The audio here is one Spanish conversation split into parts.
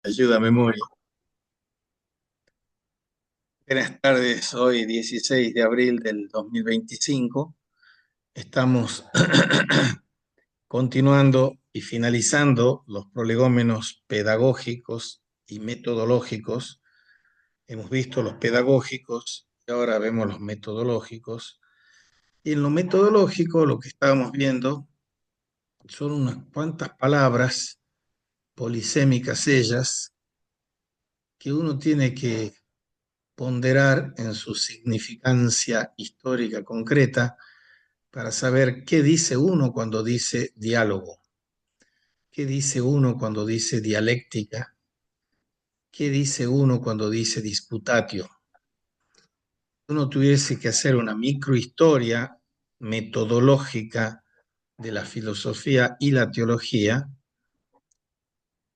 Ayuda a memoria. Buenas tardes, hoy 16 de abril del 2025. Estamos continuando y finalizando los prolegómenos pedagógicos y metodológicos. Hemos visto los pedagógicos y ahora vemos los metodológicos. Y en lo metodológico lo que estábamos viendo son unas cuantas palabras polisémicas ellas que uno tiene que ponderar en su significancia histórica concreta para saber qué dice uno cuando dice diálogo, qué dice uno cuando dice dialéctica, qué dice uno cuando dice disputatio. Si uno tuviese que hacer una microhistoria metodológica de la filosofía y la teología,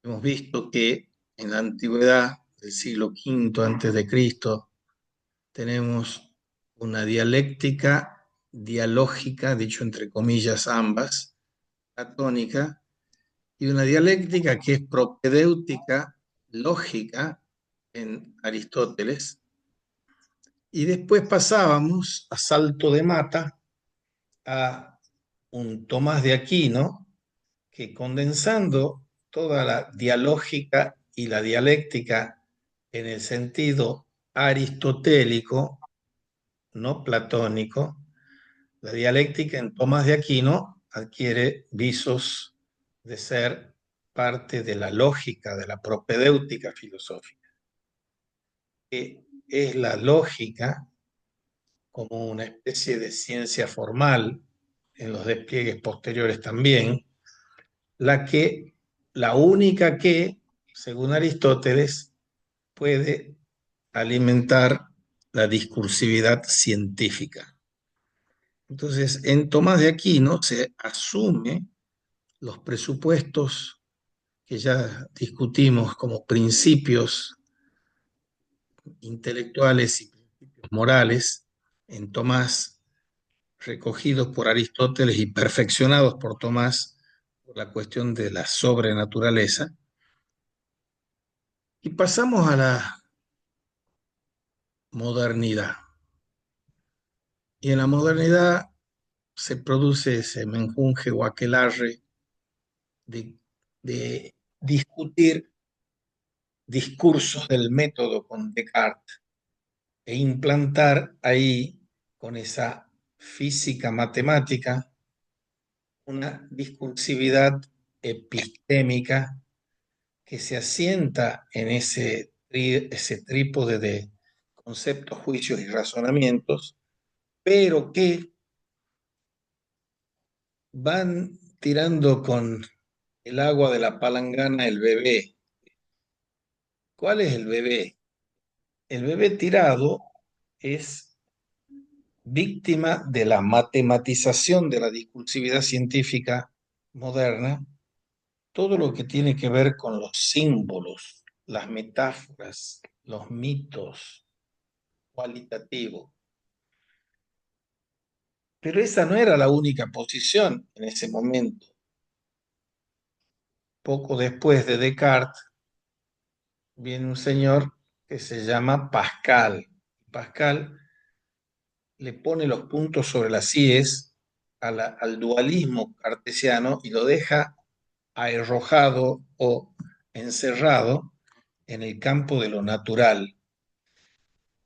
hemos visto que en la antigüedad del siglo V antes de Cristo tenemos una dialéctica, dialógica, dicho entre comillas ambas, platónica, y una dialéctica que es propedéutica, lógica, en Aristóteles, y después pasábamos a salto de mata a un Tomás de Aquino que condensando toda la dialógica y la dialéctica en el sentido aristotélico, no platónico, la dialéctica en Tomás de Aquino adquiere visos de ser parte de la lógica, de la propedéutica filosófica, que es la lógica como una especie de ciencia formal, en los despliegues posteriores también, la que, la única que, según Aristóteles, puede alimentar la discursividad científica. Entonces, en Tomás de Aquino se asume los presupuestos que ya discutimos como principios intelectuales y principios morales en Tomás, recogidos por Aristóteles y perfeccionados por Tomás por la cuestión de la sobrenaturaleza. Y pasamos a la modernidad. Y en la modernidad se produce ese menjunje o aquelarre de discutir discursos del método con Descartes e implantar ahí, con esa física matemática, una discursividad epistémica que se asienta en ese trípode de conceptos, juicios y razonamientos, pero que van tirando con el agua de la palangana el bebé. ¿Cuál es el bebé? El bebé tirado es víctima de la matematización de la discursividad científica moderna, todo lo que tiene que ver con los símbolos, las metáforas, los mitos cualitativos. Pero esa no era la única posición en ese momento. Poco después de Descartes viene un señor que se llama Pascal. Pascal le pone los puntos sobre las íes al dualismo cartesiano y lo deja arrojado o encerrado en el campo de lo natural.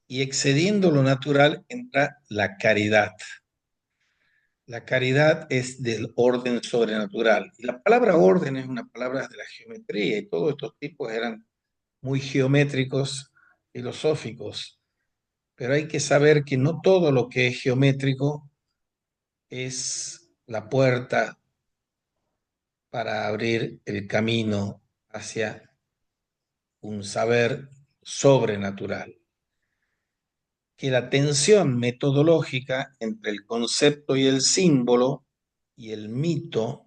Y excediendo lo natural entra la caridad. La caridad es del orden sobrenatural. Y la palabra orden es una palabra de la geometría y todos estos tipos eran muy geométricos, filosóficos. Pero hay que saber que no todo lo que es geométrico es la puerta para abrir el camino hacia un saber sobrenatural. Que la tensión metodológica entre el concepto y el símbolo y el mito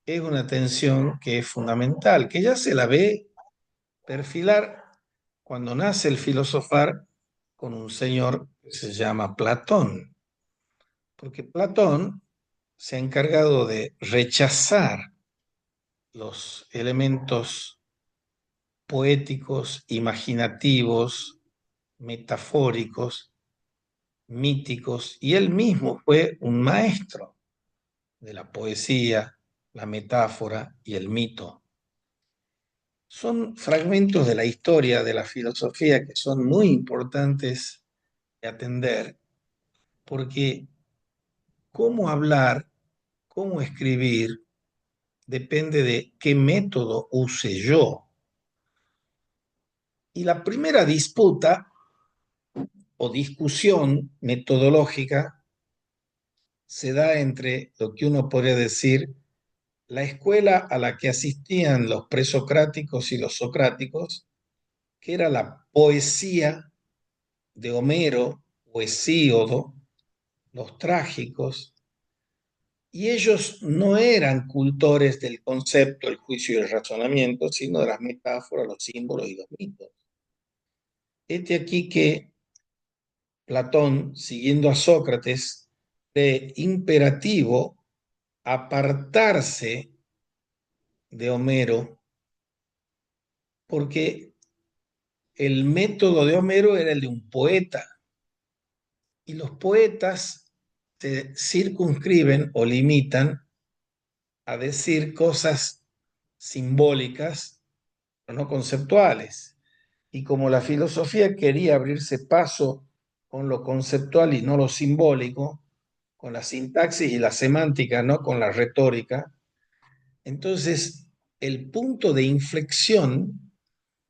es una tensión que es fundamental, que ya se la ve perfilar cuando nace el filosofar con un señor que se llama Platón, porque Platón se ha encargado de rechazar los elementos poéticos, imaginativos, metafóricos, míticos, y él mismo fue un maestro de la poesía, la metáfora y el mito. Son fragmentos de la historia de la filosofía que son muy importantes de atender, porque cómo hablar, cómo escribir, depende de qué método use yo. Y la primera disputa o discusión metodológica se da entre lo que uno podría decir la escuela a la que asistían los presocráticos y los socráticos, que era la poesía de Homero o Hesíodo, los trágicos, y ellos no eran cultores del concepto, el juicio y el razonamiento, sino de las metáforas, los símbolos y los mitos. Este aquí que Platón, siguiendo a Sócrates, de imperativo apartarse de Homero, porque el método de Homero era el de un poeta, y los poetas se circunscriben o limitan a decir cosas simbólicas, pero no conceptuales. Y como la filosofía quería abrirse paso con lo conceptual y no lo simbólico, con la sintaxis y la semántica, no con la retórica, entonces el punto de inflexión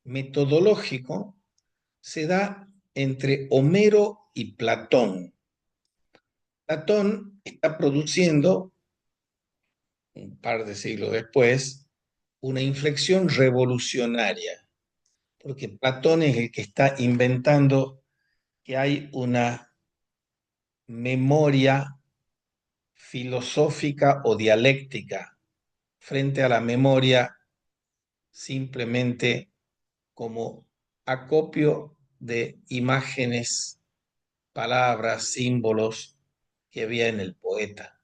metodológico se da entre Homero y Platón. Platón está produciendo, un par de siglos después, una inflexión revolucionaria, porque Platón es el que está inventando que hay una memoria filosófica o dialéctica frente a la memoria simplemente como acopio de imágenes, palabras, símbolos que había en el poeta.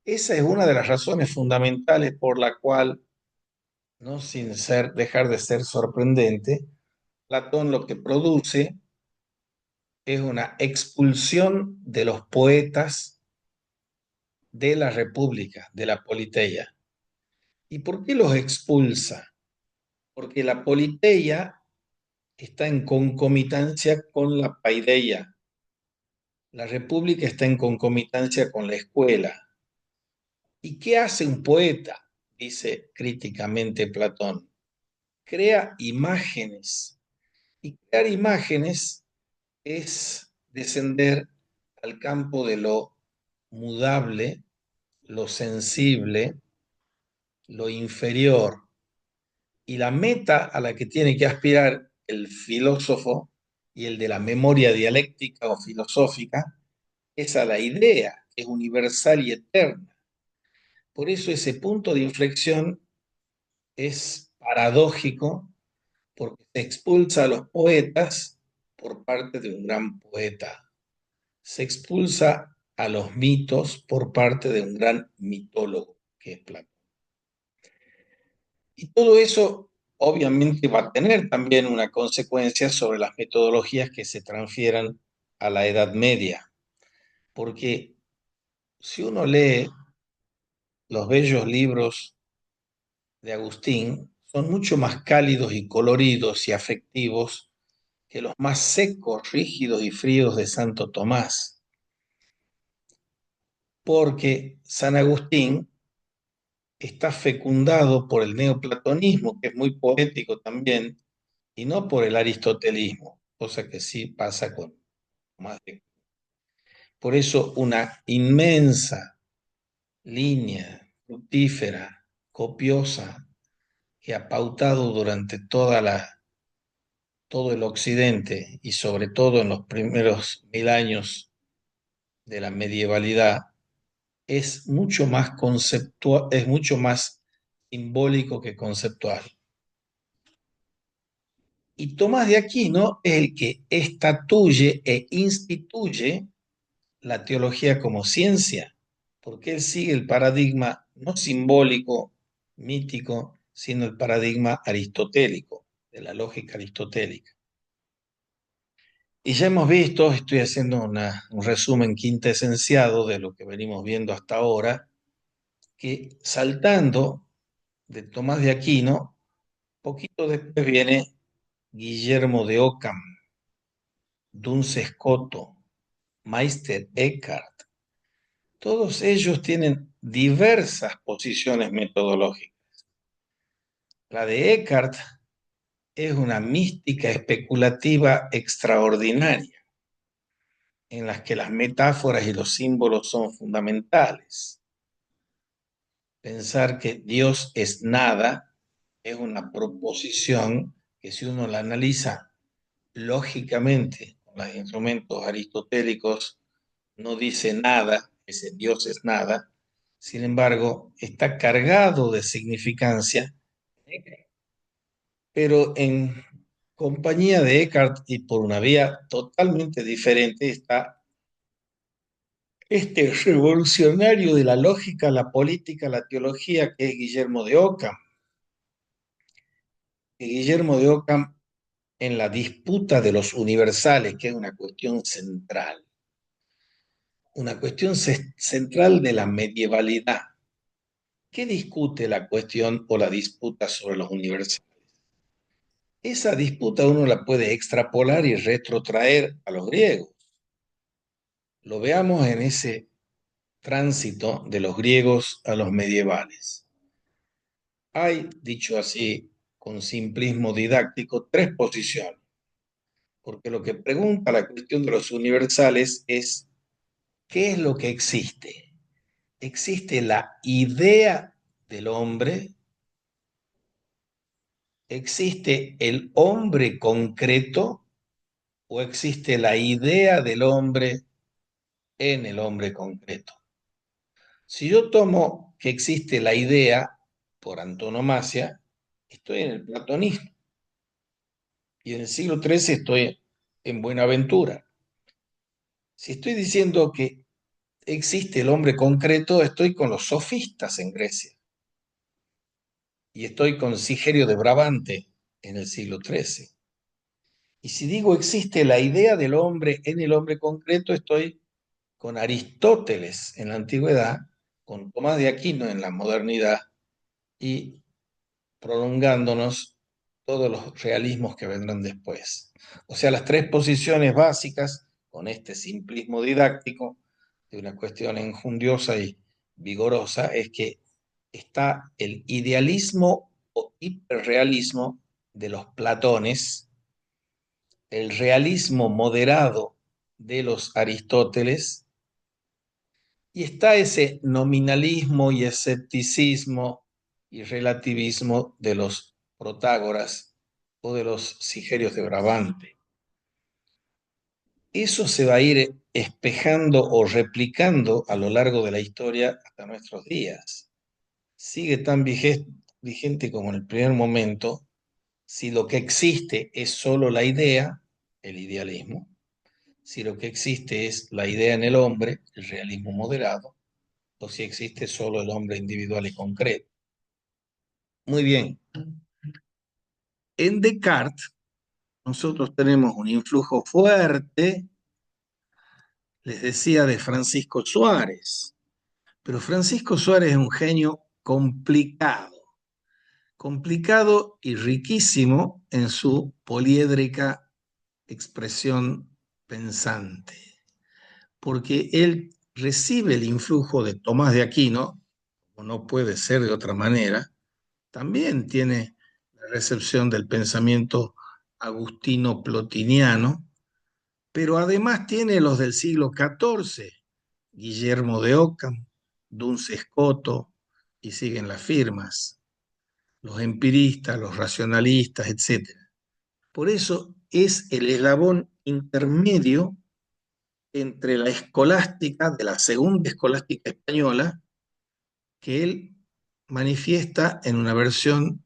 Esa es una de las razones fundamentales por la cual, no sin dejar de ser sorprendente, Platón lo que produce es una expulsión de los poetas de la República, de la Politeia. ¿Y por qué los expulsa? Porque la Politeia está en concomitancia con la Paideia. La República está en concomitancia con la escuela. ¿Y qué hace un poeta? Dice críticamente Platón. Crea imágenes. Y crear imágenes es descender al campo de lo mudable, lo sensible, lo inferior. Y la meta a la que tiene que aspirar el filósofo y el de la memoria dialéctica o filosófica es a la idea, que es universal y eterna. Por eso ese punto de inflexión es paradójico, porque se expulsa a los poetas por parte de un gran poeta. Se expulsa a los mitos por parte de un gran mitólogo, que es Platón. Y todo eso obviamente va a tener también una consecuencia sobre las metodologías que se transfieran a la Edad Media, porque si uno lee los bellos libros de Agustín, son mucho más cálidos y coloridos y afectivos que los más secos, rígidos y fríos de Santo Tomás, porque San Agustín está fecundado por el neoplatonismo, que es muy poético también, y no por el aristotelismo, cosa que sí pasa con más de... Por eso una inmensa línea fructífera, copiosa, que ha pautado durante todo el occidente y sobre todo en los primeros 1000 años de la medievalidad, es mucho más conceptual, es mucho más simbólico que conceptual. Y Tomás de Aquino es el que estatuye e instituye la teología como ciencia, porque él sigue el paradigma no simbólico, mítico, sino el paradigma aristotélico, de la lógica aristotélica. Y ya hemos visto, estoy haciendo un resumen quintesenciado de lo que venimos viendo hasta ahora, que saltando de Tomás de Aquino, poquito después viene Guillermo de Ockham, Duns Scoto, Meister Eckhart. Todos ellos tienen diversas posiciones metodológicas. La de Eckhart es una mística especulativa extraordinaria, en las que las metáforas y los símbolos son fundamentales. Pensar que Dios es nada es una proposición que, si uno la analiza lógicamente con los instrumentos aristotélicos, no dice nada, ese Dios es nada. Sin embargo, está cargado de significancia, pero en compañía de Eckhart y por una vía totalmente diferente está este revolucionario de la lógica, la política, la teología, que es Guillermo de Ockham. Guillermo de Ockham, en la disputa de los universales, que es una cuestión central de la medievalidad. ¿Qué discute la cuestión o la disputa sobre los universales? Esa disputa uno la puede extrapolar y retrotraer a los griegos. Lo veamos en ese tránsito de los griegos a los medievales. Hay, dicho así, con simplismo didáctico, tres posiciones, porque lo que pregunta la cuestión de los universales es: ¿qué es lo que existe? ¿Existe la idea del hombre? ¿Existe el hombre concreto o existe la idea del hombre en el hombre concreto? Si yo tomo que existe la idea por antonomasia, estoy en el platonismo. Y en el siglo XIII estoy en Buenaventura. Si estoy diciendo que existe el hombre concreto, estoy con los sofistas en Grecia. Y estoy con Sigerio de Brabante en el siglo XIII. Y si digo existe la idea del hombre en el hombre concreto, estoy con Aristóteles en la antigüedad, con Tomás de Aquino en la modernidad y prolongándonos todos los realismos que vendrán después. O sea, las tres posiciones básicas, con este simplismo didáctico de una cuestión enjundiosa y vigorosa, es que está el idealismo o hiperrealismo de los Platones, el realismo moderado de los Aristóteles, y está ese nominalismo y escepticismo y relativismo de los Protágoras o de los Sigerios de Brabante. Eso se va a ir espejando o replicando a lo largo de la historia hasta nuestros días. Sigue tan vigente como en el primer momento si lo que existe es solo la idea, el idealismo; si lo que existe es la idea en el hombre, el realismo moderado; o si existe solo el hombre individual y concreto. Muy bien. En Descartes, nosotros tenemos un influjo fuerte, les decía, de Francisco Suárez. Pero Francisco Suárez es un genio complicado y riquísimo en su poliédrica expresión pensante, porque él recibe el influjo de Tomás de Aquino, como no puede ser de otra manera. También tiene la recepción del pensamiento agustino-plotiniano, pero además tiene los del siglo XIV, Guillermo de Ockham, Duns Scoto, y siguen las firmas, los empiristas, los racionalistas, etc. Por eso es el eslabón intermedio entre la escolástica de la segunda escolástica española, que él manifiesta en una versión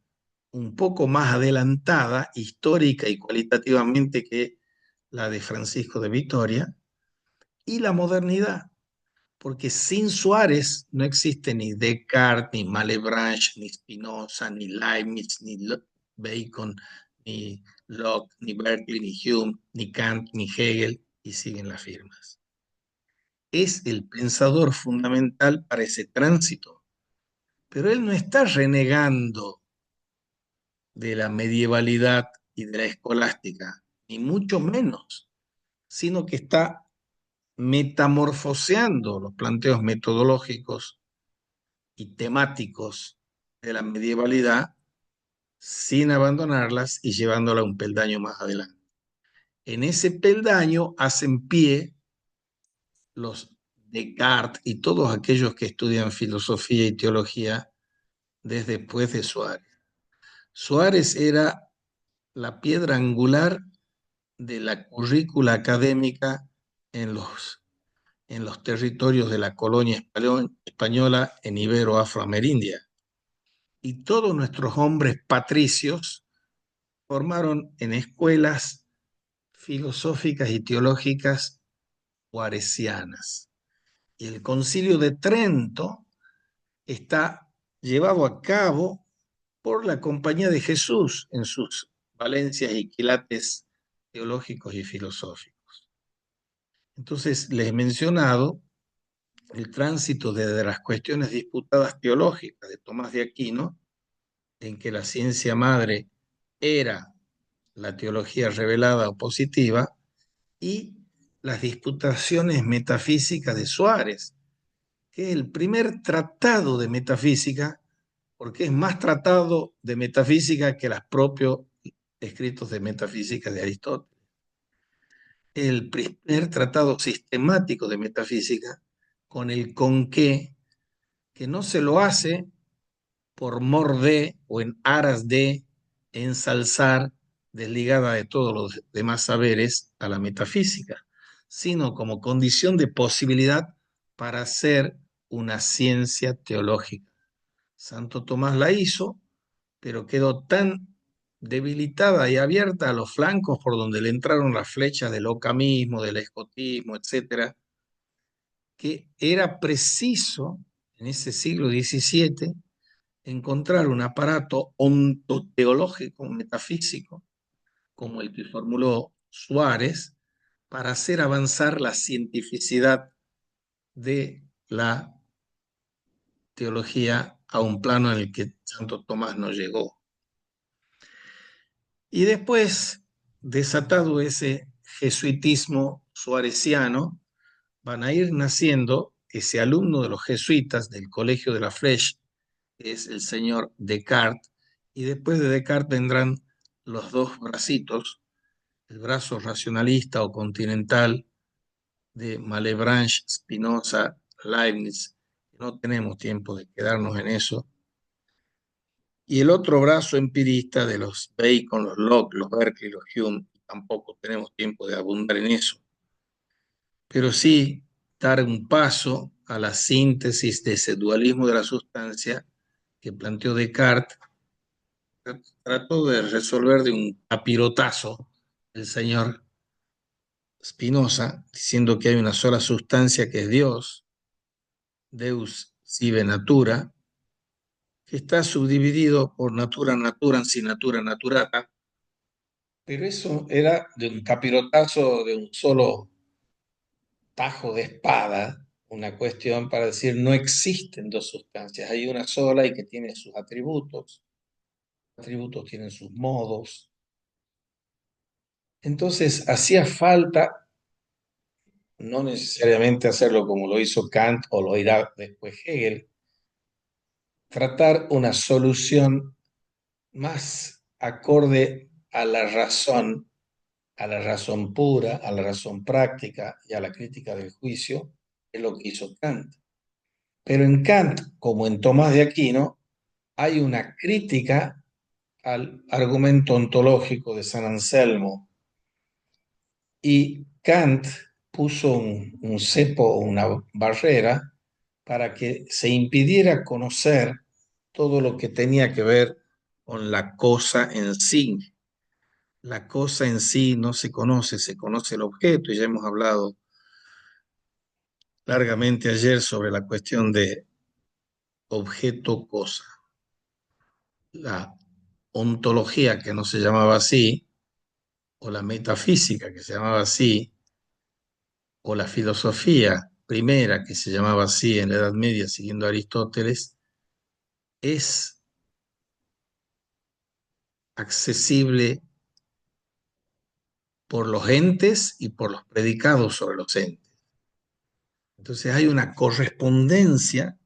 un poco más adelantada, histórica y cualitativamente, que la de Francisco de Vitoria, y la modernidad, porque sin Suárez no existe ni Descartes, ni Malebranche, ni Spinoza, ni Leibniz, ni Bacon, ni Locke, ni Berkeley, ni Hume, ni Kant, ni Hegel, y siguen las firmas. Es el pensador fundamental para ese tránsito, pero él no está renegando de la medievalidad y de la escolástica, ni mucho menos, sino que está metamorfoseando los planteos metodológicos y temáticos de la medievalidad sin abandonarlas y llevándola un peldaño más adelante. En ese peldaño hacen pie los Descartes y todos aquellos que estudian filosofía y teología desde después de Suárez. Suárez era la piedra angular de la currícula académica en los territorios de la colonia española en Ibero-Afroamerindia. Y todos nuestros hombres patricios formaron en escuelas filosóficas y teológicas juaresianas. Y el Concilio de Trento está llevado a cabo por la Compañía de Jesús en sus valencias y quilates teológicos y filosóficos. Entonces, les he mencionado el tránsito desde las cuestiones disputadas teológicas de Tomás de Aquino, en que la ciencia madre era la teología revelada o positiva, y las disputaciones metafísicas de Suárez, que es el primer tratado de metafísica, porque es más tratado de metafísica que los propios escritos de metafísica de Aristóteles. El primer tratado sistemático de metafísica con el con qué, que no se lo hace por mor de o en aras de ensalzar, desligada de todos los demás saberes, a la metafísica, sino como condición de posibilidad para hacer una ciencia teológica. Santo Tomás la hizo, pero quedó tan debilitada y abierta a los flancos por donde le entraron las flechas del ocamismo, del escotismo, etcétera, que era preciso en ese siglo XVII encontrar un aparato ontoteológico, metafísico, como el que formuló Suárez, para hacer avanzar la cientificidad de la teología a un plano en el que Santo Tomás no llegó. Y después, desatado ese jesuitismo suareciano, van a ir naciendo ese alumno de los jesuitas del Colegio de la Flèche, que es el señor Descartes, y después de Descartes vendrán los dos bracitos, el brazo racionalista o continental de Malebranche, Spinoza, Leibniz. No tenemos tiempo de quedarnos en eso. Y el otro brazo empirista de los Bacon, los Locke, los Berkeley, los Hume. Tampoco tenemos tiempo de abundar en eso. Pero sí dar un paso a la síntesis de ese dualismo de la sustancia que planteó Descartes. Trató de resolver de un capirotazo el señor Spinoza, diciendo que hay una sola sustancia que es Dios, Deus sive natura, que está subdividido por natura naturans y natura naturata, pero eso era de un capirotazo, de un solo tajo de espada, una cuestión para decir no existen dos sustancias, hay una sola y que tiene sus atributos, los atributos tienen sus modos. Entonces hacía falta, no necesariamente hacerlo como lo hizo Kant o lo irá después Hegel, tratar una solución más acorde a la razón pura, a la razón práctica y a la crítica del juicio, es lo que hizo Kant. Pero en Kant, como en Tomás de Aquino, hay una crítica al argumento ontológico de San Anselmo. Y Kant puso un cepo, una barrera, para que se impidiera conocer todo lo que tenía que ver con la cosa en sí. La cosa en sí no se conoce el objeto, y ya hemos hablado largamente ayer sobre la cuestión de objeto-cosa. La ontología, que no se llamaba así, o la metafísica, que se llamaba así, o la filosofía primera, que se llamaba así en la Edad Media, siguiendo a Aristóteles, es accesible por los entes y por los predicados sobre los entes. Entonces hay una correspondencia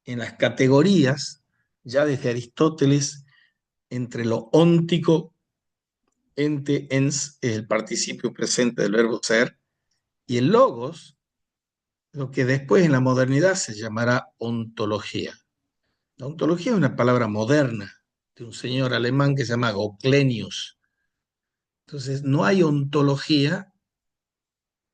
en las categorías, ya desde Aristóteles, entre lo óntico, ente, ens, el participio presente del verbo ser, y el logos, lo que después en la modernidad se llamará ontología. La ontología es una palabra moderna de un señor alemán que se llama Goclenius. Entonces, no hay ontología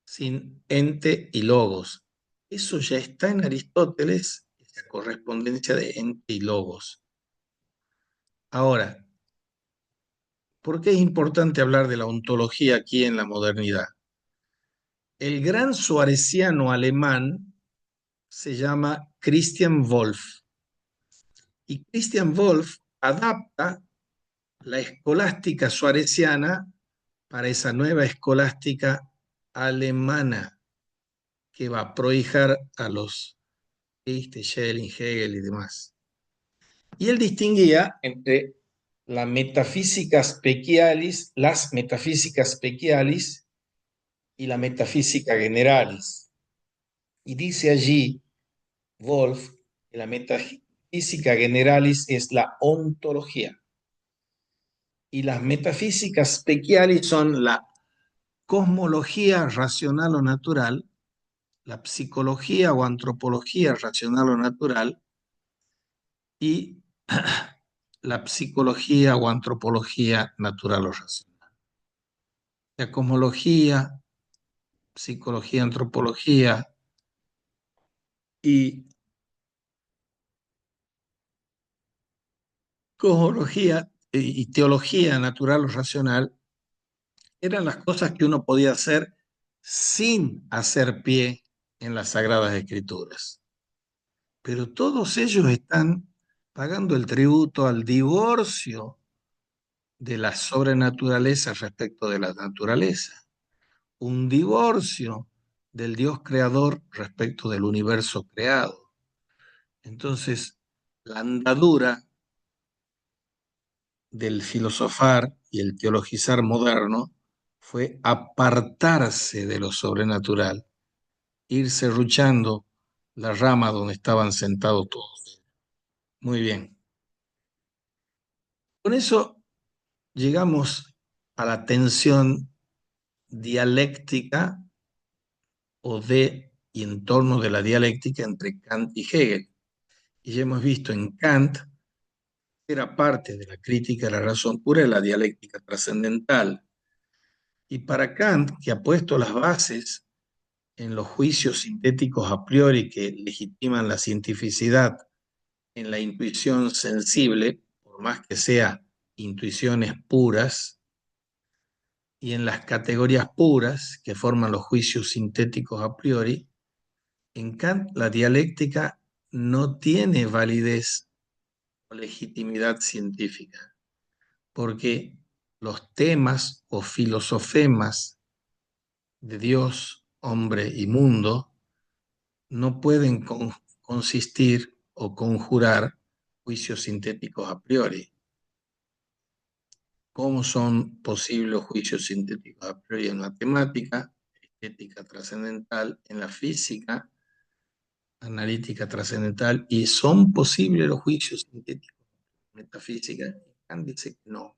sin ente y logos. Eso ya está en Aristóteles, esa correspondencia de ente y logos. Ahora, ¿por qué es importante hablar de la ontología aquí en la modernidad? El gran suareciano alemán se llama Christian Wolff, y Christian Wolff adapta la escolástica suareciana para esa nueva escolástica alemana que va a prohijar a los Fichte, Schelling, Hegel y demás. Y él distinguía entre la metafísica specialis, las metafísicas specialis y la metafísica generalis. Y dice allí Wolff que la metafísica generalis es la ontología y las metafísicas specialis son la cosmología racional o natural, la psicología o antropología racional o natural y la psicología o antropología natural o racional. La cosmología, psicología, antropología y cosmología y teología natural o racional eran las cosas que uno podía hacer sin hacer pie en las Sagradas Escrituras. Pero todos ellos están pagando el tributo al divorcio de la sobrenaturaleza respecto de la naturaleza, un divorcio del Dios creador respecto del universo creado. Entonces, la andadura del filosofar y el teologizar moderno fue apartarse de lo sobrenatural, ir serruchando la rama donde estaban sentados todos. Muy bien. Con eso llegamos a la tensión dialéctica o de y en torno de la dialéctica entre Kant y Hegel. Y ya hemos visto en Kant, era parte de la crítica de la razón pura de la dialéctica trascendental. Y para Kant, que ha puesto las bases en los juicios sintéticos a priori que legitiman la cientificidad en la intuición sensible, por más que sea intuiciones puras, y en las categorías puras que forman los juicios sintéticos a priori, en Kant la dialéctica no tiene validez o legitimidad científica, porque los temas o filosofemas de Dios, hombre y mundo no pueden consistir o conjurar juicios sintéticos a priori. ¿Cómo son posibles los juicios sintéticos a priori en matemática, estética trascendental, en la física, analítica trascendental, y son posibles los juicios sintéticos en metafísica? Kant dice que no.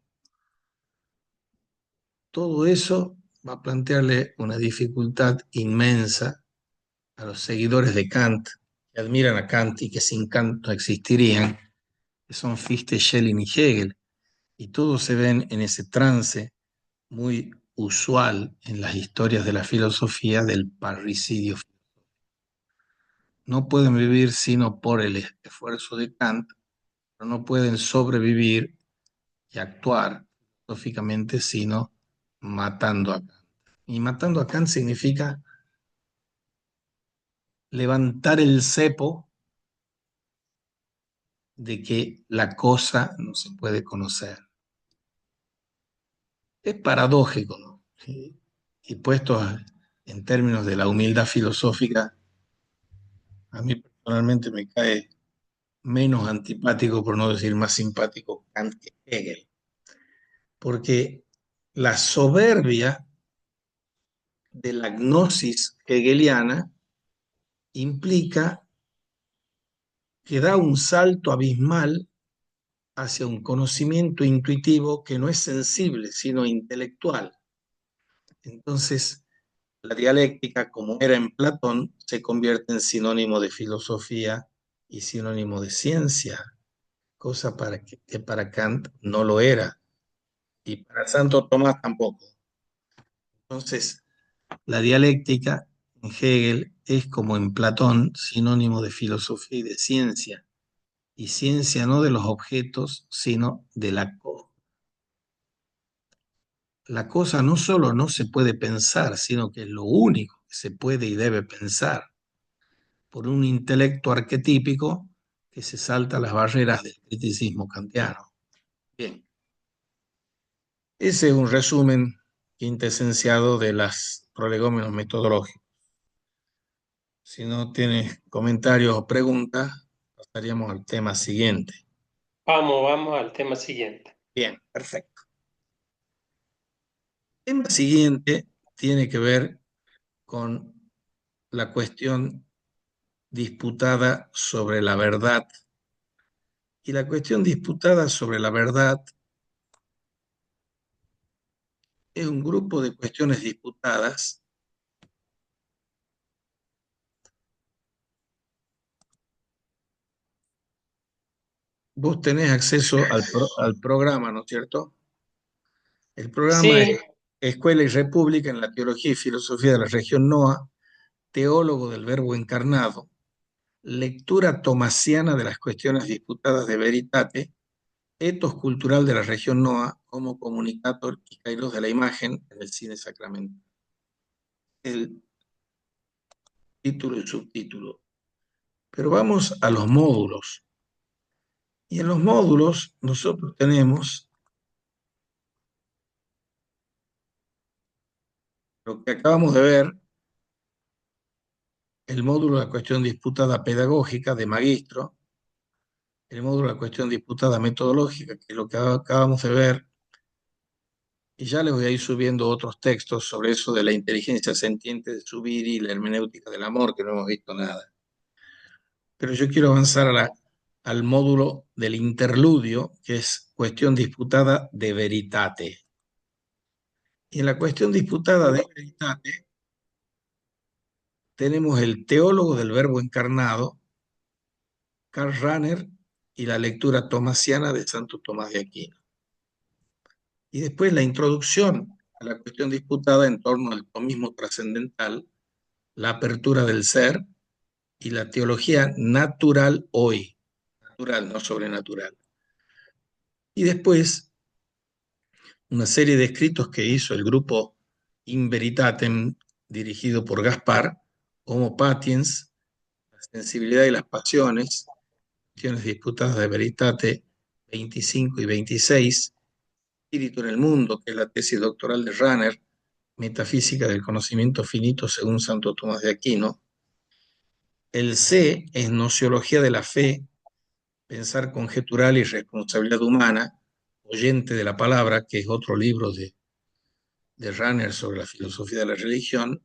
Todo eso va a plantearle una dificultad inmensa a los seguidores de Kant, que admiran a Kant y que sin Kant no existirían, que son Fichte, Schelling y Hegel, y todos se ven en ese trance muy usual en las historias de la filosofía del parricidio. No pueden vivir sino por el esfuerzo de Kant, pero no pueden sobrevivir y actuar filosóficamente sino matando a Kant. Y matando a Kant significa levantar el cepo de que la cosa no se puede conocer. Es paradójico, ¿no? Sí. Y puesto en términos de la humildad filosófica, a mí personalmente me cae menos antipático, por no decir más simpático, Kant que Hegel, porque la soberbia de la gnosis hegeliana implica que da un salto abismal hacia un conocimiento intuitivo que no es sensible, sino intelectual. Entonces, la dialéctica, como era en Platón, se convierte en sinónimo de filosofía y sinónimo de ciencia, cosa que para Kant no lo era, y para Santo Tomás tampoco. Entonces, la dialéctica en Hegel es como en Platón, sinónimo de filosofía y de ciencia, y ciencia no de los objetos, sino de la cosa. La cosa no solo no se puede pensar, sino que es lo único que se puede y debe pensar por un intelecto arquetípico que se salta las barreras del criticismo kantiano. Bien, ese es un resumen quintesenciado de los prolegómenos metodológicos. Si no tienes comentarios o preguntas, pasaríamos al tema siguiente. Vamos al tema siguiente. Bien, perfecto. El tema siguiente tiene que ver con la cuestión disputada sobre la verdad. Y la cuestión disputada sobre la verdad es un grupo de cuestiones disputadas. Vos tenés acceso al programa, ¿no es cierto? El programa es Sí, Escuela y República en la Teología y Filosofía de la Región NOA, Teólogo del Verbo Encarnado, Lectura tomasiana de las cuestiones disputadas de Veritate, Etos cultural de la Región NOA, como comunicator y Kairos de la imagen en el cine sacramental. El título y subtítulo. Pero vamos a los módulos. Y en los módulos nosotros tenemos lo que acabamos de ver, el módulo de la cuestión disputada pedagógica de magistro, el módulo de la cuestión disputada metodológica, que es lo que acabamos de ver, y ya les voy a ir subiendo otros textos sobre eso de la inteligencia sentiente de Zubiri y la hermenéutica del amor, que no hemos visto nada. Pero yo quiero avanzar al módulo del interludio, que es cuestión disputada de veritate. Y en la cuestión disputada de veritate tenemos el teólogo del verbo encarnado, Karl Rahner, y la lectura tomasiana de Santo Tomás de Aquino. Y después la introducción a la cuestión disputada en torno al tomismo trascendental, la apertura del ser y la teología natural hoy, natural, no sobrenatural. Y después una serie de escritos que hizo el grupo In Veritatem, dirigido por Gaspar, Homo Patiens, la sensibilidad y las pasiones, cuestiones disputadas de Veritate 25 y 26, Espíritu en el mundo, que es la tesis doctoral de Rahner, Metafísica del conocimiento finito según Santo Tomás de Aquino. El C es Nociología de la fe, pensar conjetural y responsabilidad humana, Oyente de la palabra, que es otro libro de Rahner sobre la filosofía de la religión,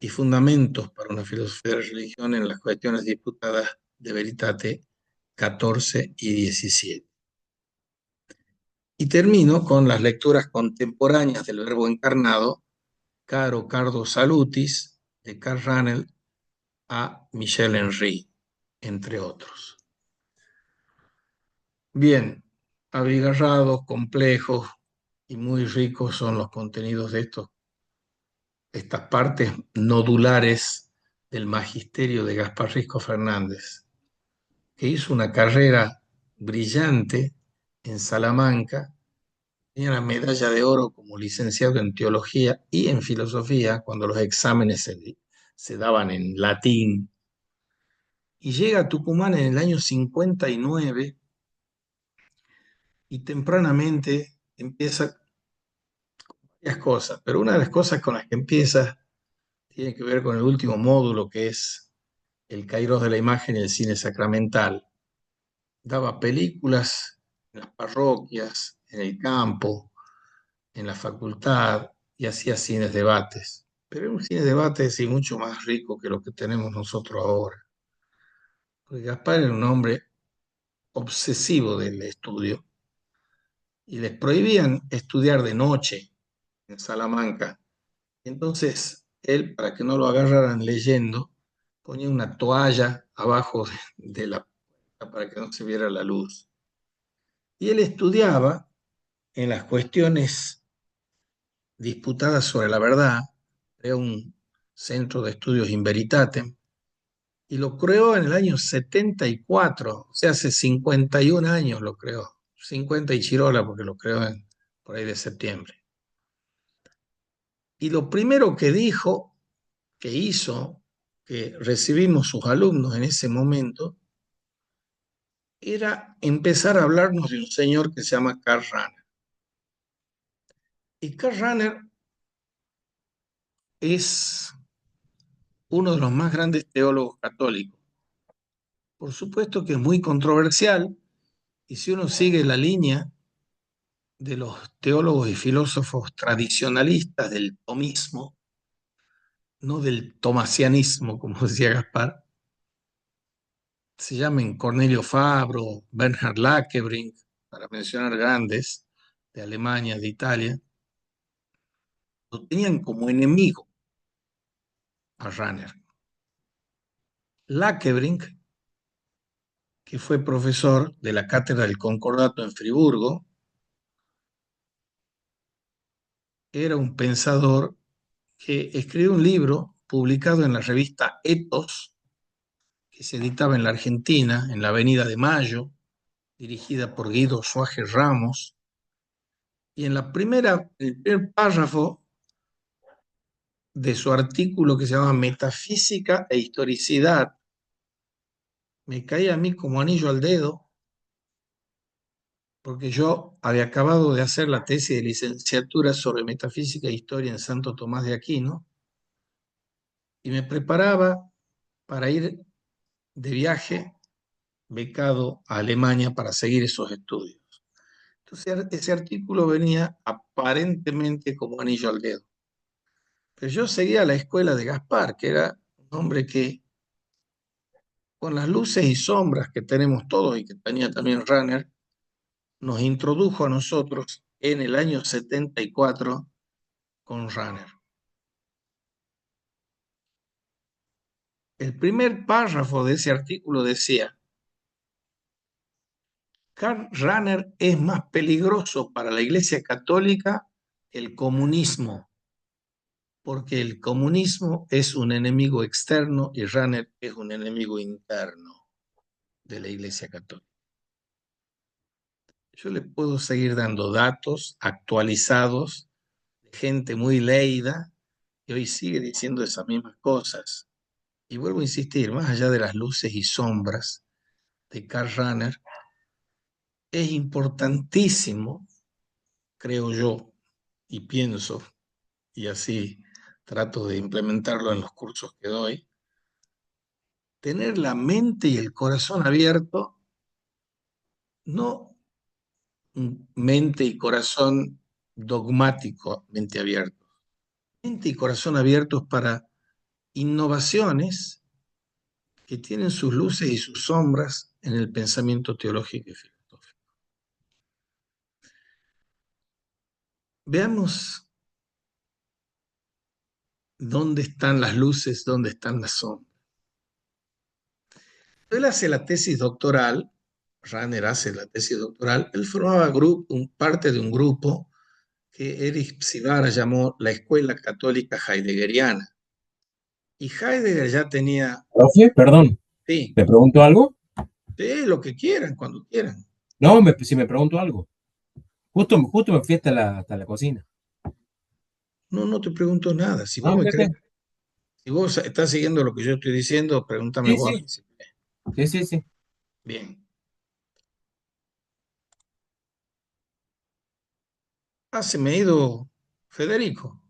y Fundamentos para una filosofía de la religión en las cuestiones disputadas de Veritate 14 y 17. Y termino con las lecturas contemporáneas del verbo encarnado, Caro Cardo Salutis, de Karl Rahner a Michel Henry, entre otros. Bien, abigarrados, complejos y muy ricos son los contenidos de estas partes nodulares del magisterio de Gaspar Risco Fernández, que hizo una carrera brillante en Salamanca. Tenía la medalla de oro como licenciado en teología y en filosofía cuando los exámenes se daban en latín y llega a Tucumán en el año 59 y tempranamente empieza varias cosas, pero una de las cosas con las que empieza tiene que ver con el último módulo, que es el Kairos de la imagen y el cine sacramental. Daba películas en las parroquias, en el campo, en la facultad, y hacía cines debates. Pero era un cine debates y mucho más rico que lo que tenemos nosotros ahora. Porque Gaspar era un hombre obsesivo del estudio y les prohibían estudiar de noche en Salamanca. Entonces, él, para que no lo agarraran leyendo, ponía una toalla abajo de la puerta para que no se viera la luz. Y él estudiaba en las cuestiones disputadas sobre la verdad, era un centro de estudios in veritatem, y lo creó en el año 74, o sea, hace 51 años lo creó, 50 y chirola porque lo creó por ahí de septiembre. Y lo primero que dijo, que hizo, que recibimos sus alumnos en ese momento, era empezar a hablarnos de un señor que se llama Karl Rahner. Y Karl Rahner es uno de los más grandes teólogos católicos. Por supuesto que es muy controversial, y si uno sigue la línea de los teólogos y filósofos tradicionalistas del tomismo, no del tomasianismo, como decía Gaspar, se llamen Cornelio Fabro, Bernhard Lackebrink, para mencionar grandes de Alemania, de Italia, lo tenían como enemigo a Rahner. Lackebrink, que fue profesor de la Cátedra del Concordato en Friburgo, era un pensador que escribió un libro publicado en la revista Ethos, que se editaba en la Argentina, en la Avenida de Mayo, dirigida por Guido Suárez Ramos, y en el primer párrafo de su artículo que se llama Metafísica e Historicidad, me caía a mí como anillo al dedo, porque yo había acabado de hacer la tesis de licenciatura sobre metafísica e historia en Santo Tomás de Aquino, y me preparaba para ir de viaje becado a Alemania para seguir esos estudios. Entonces ese artículo venía aparentemente como anillo al dedo. Pero yo seguía la escuela de Gaspar, que era un hombre que, con las luces y sombras que tenemos todos y que tenía también Rahner, nos introdujo a nosotros en el año 74 con Rahner. El primer párrafo de ese artículo decía: Karl Rahner es más peligroso para la Iglesia Católica que el comunismo, porque el comunismo es un enemigo externo y Rahner es un enemigo interno de la Iglesia Católica. Yo le puedo seguir dando datos actualizados de gente muy leída que hoy sigue diciendo esas mismas cosas. Y vuelvo a insistir, más allá de las luces y sombras de Karl Rahner, es importantísimo, creo yo, y pienso, y así trato de implementarlo en los cursos que doy, tener la mente y el corazón abierto, no mente y corazón dogmático, mente abierto, mente y corazón abiertos para innovaciones que tienen sus luces y sus sombras en el pensamiento teológico y filosófico. Veamos dónde están las luces, dónde están las sombras. Él hace la tesis doctoral, Rahner hace la tesis doctoral, él formaba parte de un grupo que Erich Psivara llamó la Escuela Católica Heideggeriana. Y Heidegger ya tenía, Profe, perdón, sí, ¿me pregunto algo? sí, lo que quieran, cuando quieran. No, si me pregunto algo. Justo me fui hasta la cocina. No, no te pregunto nada. Si vos Ah, ok, me crees, ok. si vos estás siguiendo lo que yo estoy diciendo, pregúntame Sí, vos a mí. sí. Sí, sí, sí. Bien. Ah, se me ha ido Federico.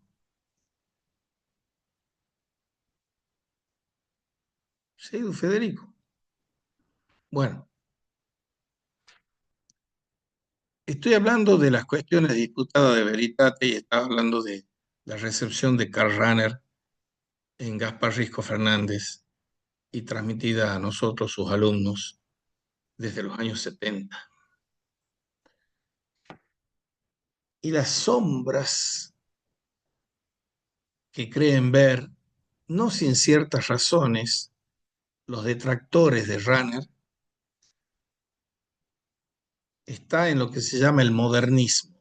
Se ha ido Federico. Bueno, estoy hablando de las cuestiones disputadas de Veritate y estaba hablando de la recepción de Karl Rahner en Gaspar Risco Fernández y transmitida a nosotros, sus alumnos, desde los años 70. Y las sombras que creen ver, no sin ciertas razones, los detractores de Rahner, está en lo que se llama el modernismo.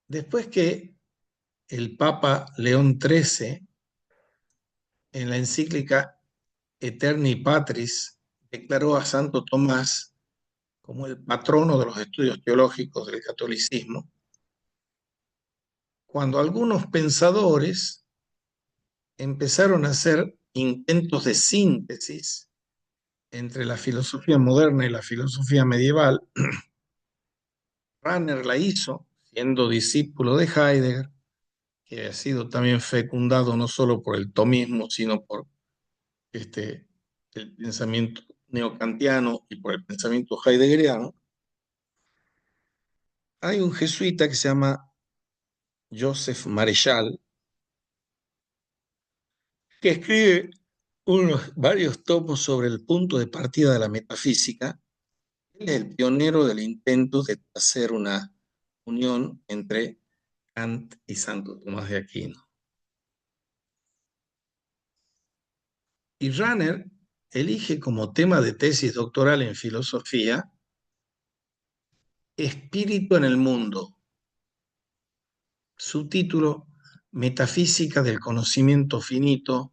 Después que el Papa León XIII, en la encíclica Eterni Patris, declaró a Santo Tomás como el patrono de los estudios teológicos del catolicismo, cuando algunos pensadores empezaron a hacer intentos de síntesis entre la filosofía moderna y la filosofía medieval, Rahner la hizo, siendo discípulo de Heidegger, que ha sido también fecundado no solo por el tomismo, sino por el pensamiento neocantiano y por el pensamiento heideggeriano. Hay un jesuita que se llama Joseph Marechal, que escribe varios tomos sobre el punto de partida de la metafísica. Él es el pionero del intento de hacer una unión entre Kant y Santo Tomás de Aquino. Y Rahner elige como tema de tesis doctoral en filosofía Espíritu en el mundo. Subtítulo: Metafísica del conocimiento finito,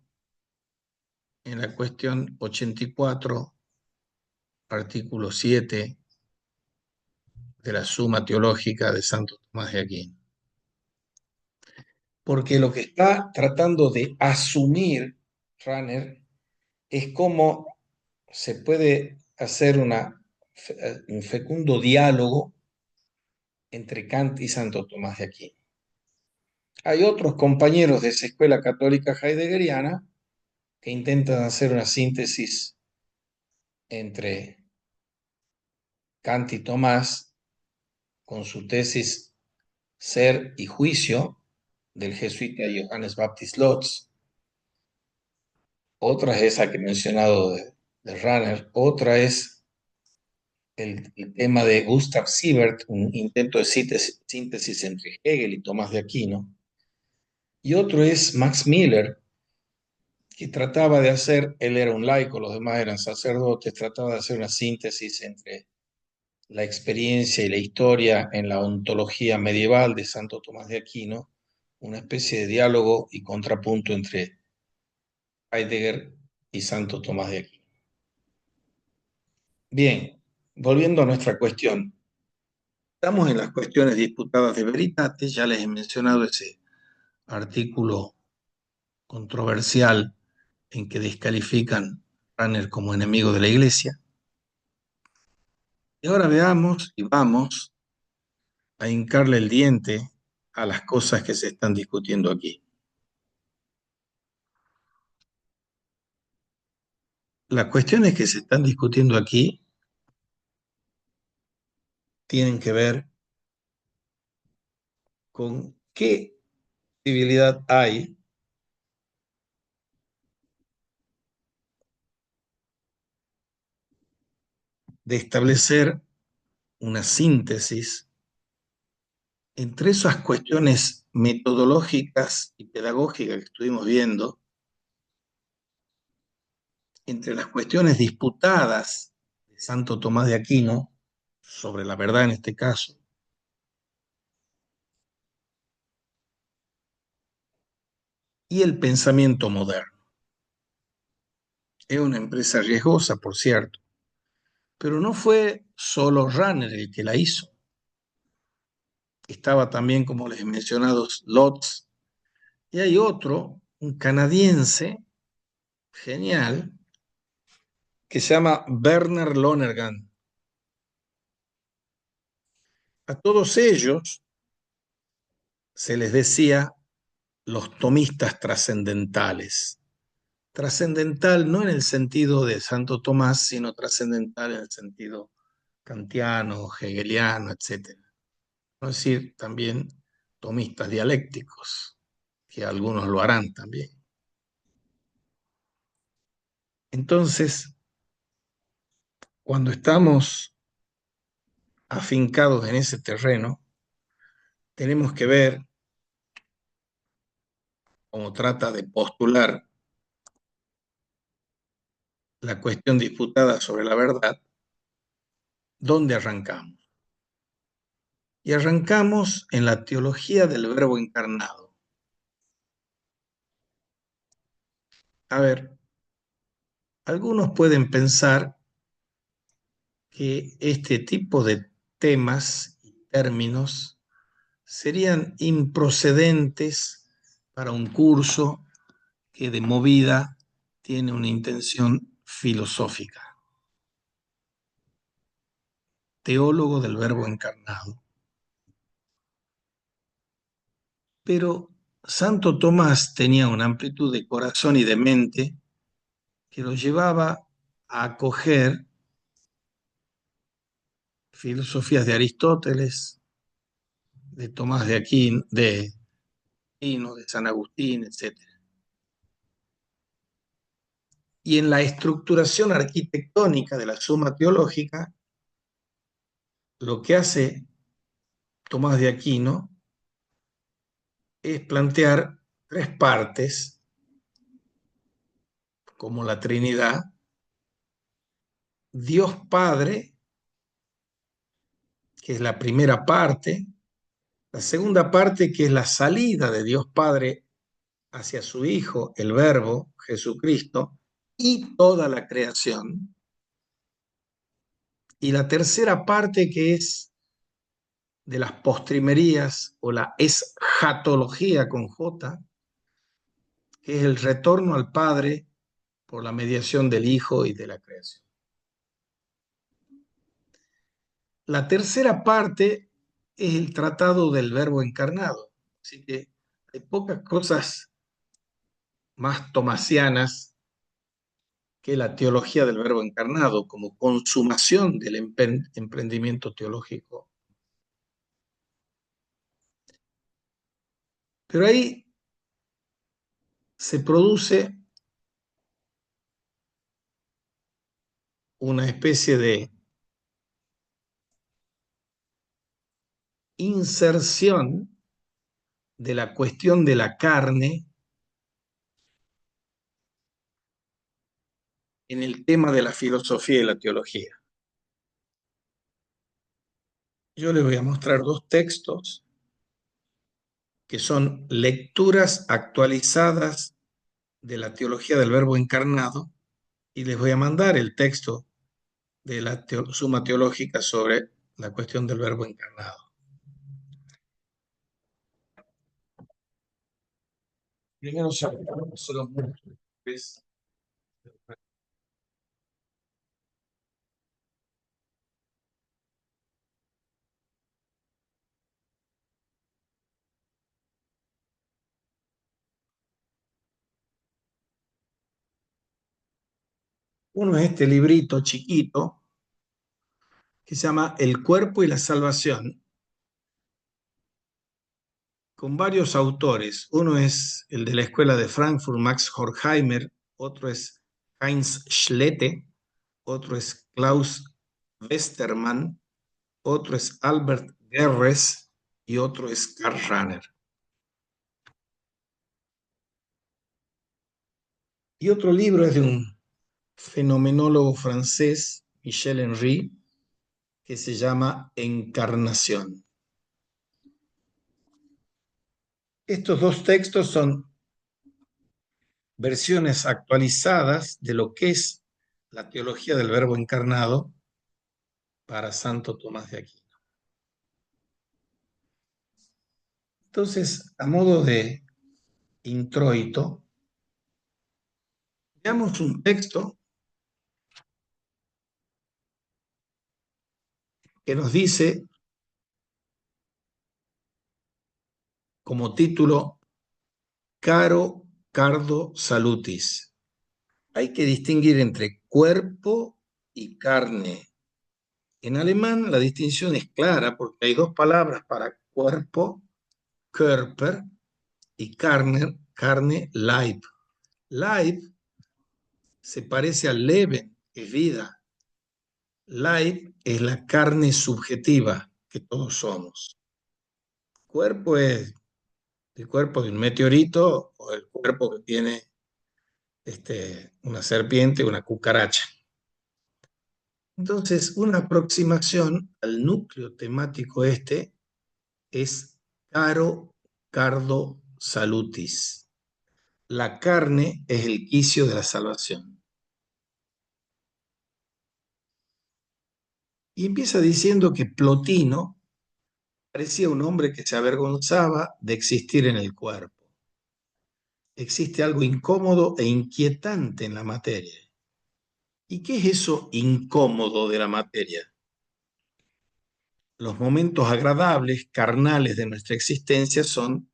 en la cuestión 84, artículo 7 de la Suma Teológica de Santo Tomás de Aquino. Porque lo que está tratando de asumir Rahner es cómo se puede hacer un fecundo diálogo entre Kant y Santo Tomás de Aquino. Hay otros compañeros de esa escuela católica heideggeriana que intentan hacer una síntesis entre Kant y Tomás con su tesis Ser y Juicio del jesuita Johannes Baptist Lotz. Otra es esa que he mencionado de Rahner. Otra es el tema de Gustav Siebert, un intento de síntesis entre Hegel y Tomás de Aquino. Y otro es Max Miller, que trataba de hacer, él era un laico, los demás eran sacerdotes, trataba de hacer una síntesis entre la experiencia y la historia en la ontología medieval de Santo Tomás de Aquino, una especie de diálogo y contrapunto entre Heidegger y Santo Tomás de Aquino. Bien, volviendo a nuestra cuestión. Estamos en las cuestiones disputadas de Veritate, ya les he mencionado ese artículo controversial en que descalifican a Rahner como enemigo de la Iglesia. Y ahora veamos y vamos a hincarle el diente a las cosas que se están discutiendo aquí. Las cuestiones que se están discutiendo aquí tienen que ver con qué posibilidad hay de establecer una síntesis entre esas cuestiones metodológicas y pedagógicas que estuvimos viendo, entre las cuestiones disputadas de Santo Tomás de Aquino, sobre la verdad en este caso, y el pensamiento moderno. Es una empresa riesgosa, por cierto, pero no fue solo Rahner el que la hizo. Estaba también, como les he mencionado, Lotz, y hay otro, un canadiense, genial, que se llama Werner Lonergan. A todos ellos se les decía los tomistas trascendentales. Trascendental no en el sentido de Santo Tomás, sino trascendental en el sentido kantiano, hegeliano, etc. Es decir, también tomistas dialécticos, que algunos lo harán también. Entonces, cuando estamos afincados en ese terreno, tenemos que ver cómo trata de postular la cuestión disputada sobre la verdad, dónde arrancamos. Y arrancamos en la teología del Verbo encarnado. A ver, algunos pueden pensar que este tipo de temas y términos serían improcedentes para un curso que de movida tiene una intención filosófica. Teólogo del Verbo encarnado. Pero Santo Tomás tenía una amplitud de corazón y de mente que lo llevaba a acoger filosofías de Aristóteles, de Tomás de Aquino, de San Agustín, etc. Y en la estructuración arquitectónica de la Suma Teológica, lo que hace Tomás de Aquino es plantear tres partes, como la Trinidad, Dios Padre, que es la primera parte, la segunda parte, que es la salida de Dios Padre hacia su Hijo, el Verbo, Jesucristo, y toda la creación. Y la tercera parte, que es de las postrimerías o la esjatología con J, que es el retorno al Padre por la mediación del Hijo y de la creación. La tercera parte es el tratado del Verbo encarnado. Así que hay pocas cosas más tomasianas que la teología del Verbo encarnado como consumación del emprendimiento teológico. Pero ahí se produce una especie de inserción de la cuestión de la carne en el tema de la filosofía y la teología. Yo les voy a mostrar dos textos que son lecturas actualizadas de la teología del Verbo encarnado, y les voy a mandar el texto de la Suma Teológica sobre la cuestión del Verbo encarnado. Primero solo pues, uno es este librito chiquito que se llama El cuerpo y la salvación, con varios autores. Uno es el de la Escuela de Frankfurt, Max Horkheimer, otro es Heinz Schlette, otro es Klaus Westermann, otro es Albert Guerres y otro es Karl Rahner. Y otro libro es de un fenomenólogo francés, Michel Henry, que se llama Encarnación. Estos dos textos son versiones actualizadas de lo que es la teología del Verbo encarnado para Santo Tomás de Aquino. Entonces, a modo de introito, veamos un texto que nos dice como título Caro Cardo Salutis. Hay que distinguir entre cuerpo y carne. En alemán la distinción es clara porque hay dos palabras para cuerpo, Körper, y carne, Leib. Leib se parece al Leben, que es vida. Leib es la carne subjetiva que todos somos. Cuerpo es el cuerpo de un meteorito o el cuerpo que tiene una serpiente, una cucaracha. Entonces, una aproximación al núcleo temático es caro cardo salutis. La carne es el quicio de la salvación. Y empieza diciendo que Plotino parecía un hombre que se avergonzaba de existir en el cuerpo. Existe algo incómodo e inquietante en la materia. ¿Y qué es eso incómodo de la materia? Los momentos agradables, carnales de nuestra existencia son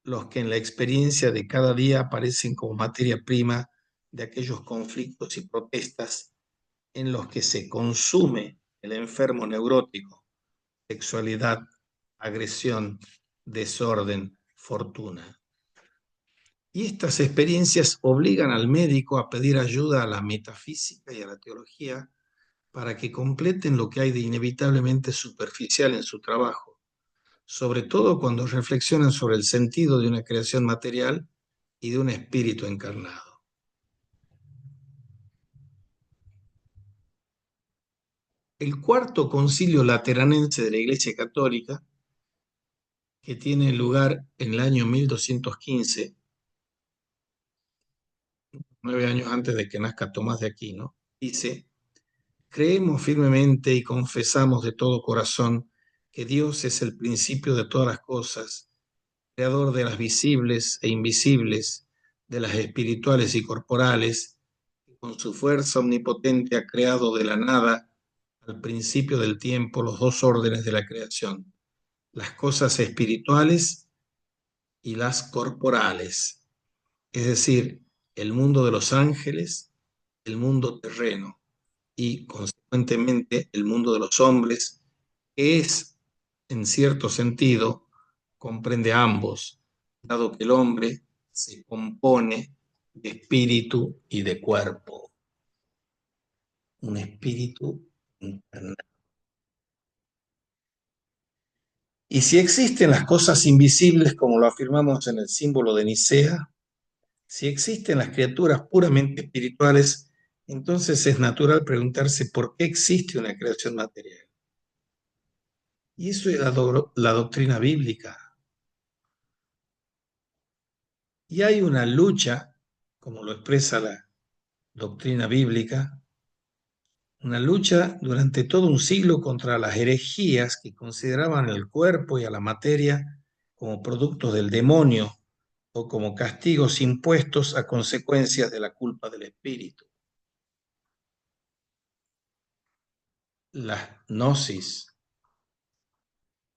los que en la experiencia de cada día aparecen como materia prima de aquellos conflictos y protestas en los que se consume el enfermo neurótico, sexualidad, agresión, desorden, fortuna. Y estas experiencias obligan al médico a pedir ayuda a la metafísica y a la teología para que completen lo que hay de inevitablemente superficial en su trabajo, sobre todo cuando reflexionan sobre el sentido de una creación material y de un espíritu encarnado. El cuarto concilio lateranense de la Iglesia Católica, que tiene lugar en el año 1215, 9 años antes de que nazca Tomás de Aquino, dice: creemos firmemente y confesamos de todo corazón que Dios es el principio de todas las cosas, creador de las visibles e invisibles, de las espirituales y corporales, que con su fuerza omnipotente ha creado de la nada, al principio del tiempo, los dos órdenes de la creación, las cosas espirituales y las corporales, es decir, el mundo de los ángeles, el mundo terreno y, consecuentemente, el mundo de los hombres, que es, en cierto sentido, comprende a ambos, dado que el hombre se compone de espíritu y de cuerpo, un espíritu encarnado. Y si existen las cosas invisibles, como lo afirmamos en el símbolo de Nicea, si existen las criaturas puramente espirituales, entonces es natural preguntarse por qué existe una creación material. Y eso es la doctrina bíblica. Y hay una lucha, como lo expresa la doctrina bíblica, una lucha durante todo un siglo contra las herejías que consideraban el cuerpo y a la materia como productos del demonio o como castigos impuestos a consecuencias de la culpa del espíritu. Las gnosis,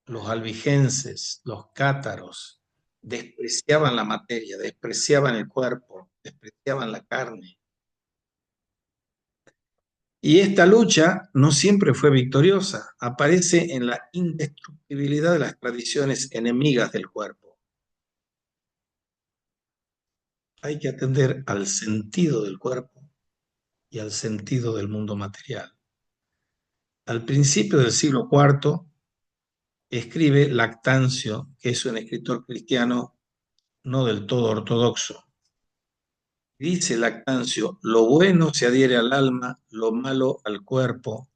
los albigenses, los cátaros, despreciaban la materia, despreciaban el cuerpo, despreciaban la carne. Y esta lucha no siempre fue victoriosa, aparece en la indestructibilidad de las tradiciones enemigas del cuerpo. Hay que atender al sentido del cuerpo y al sentido del mundo material. Al principio del siglo IV escribe Lactancio, que es un escritor cristiano no del todo ortodoxo. Dice Lactancio: lo bueno se adhiere al alma, lo malo al cuerpo,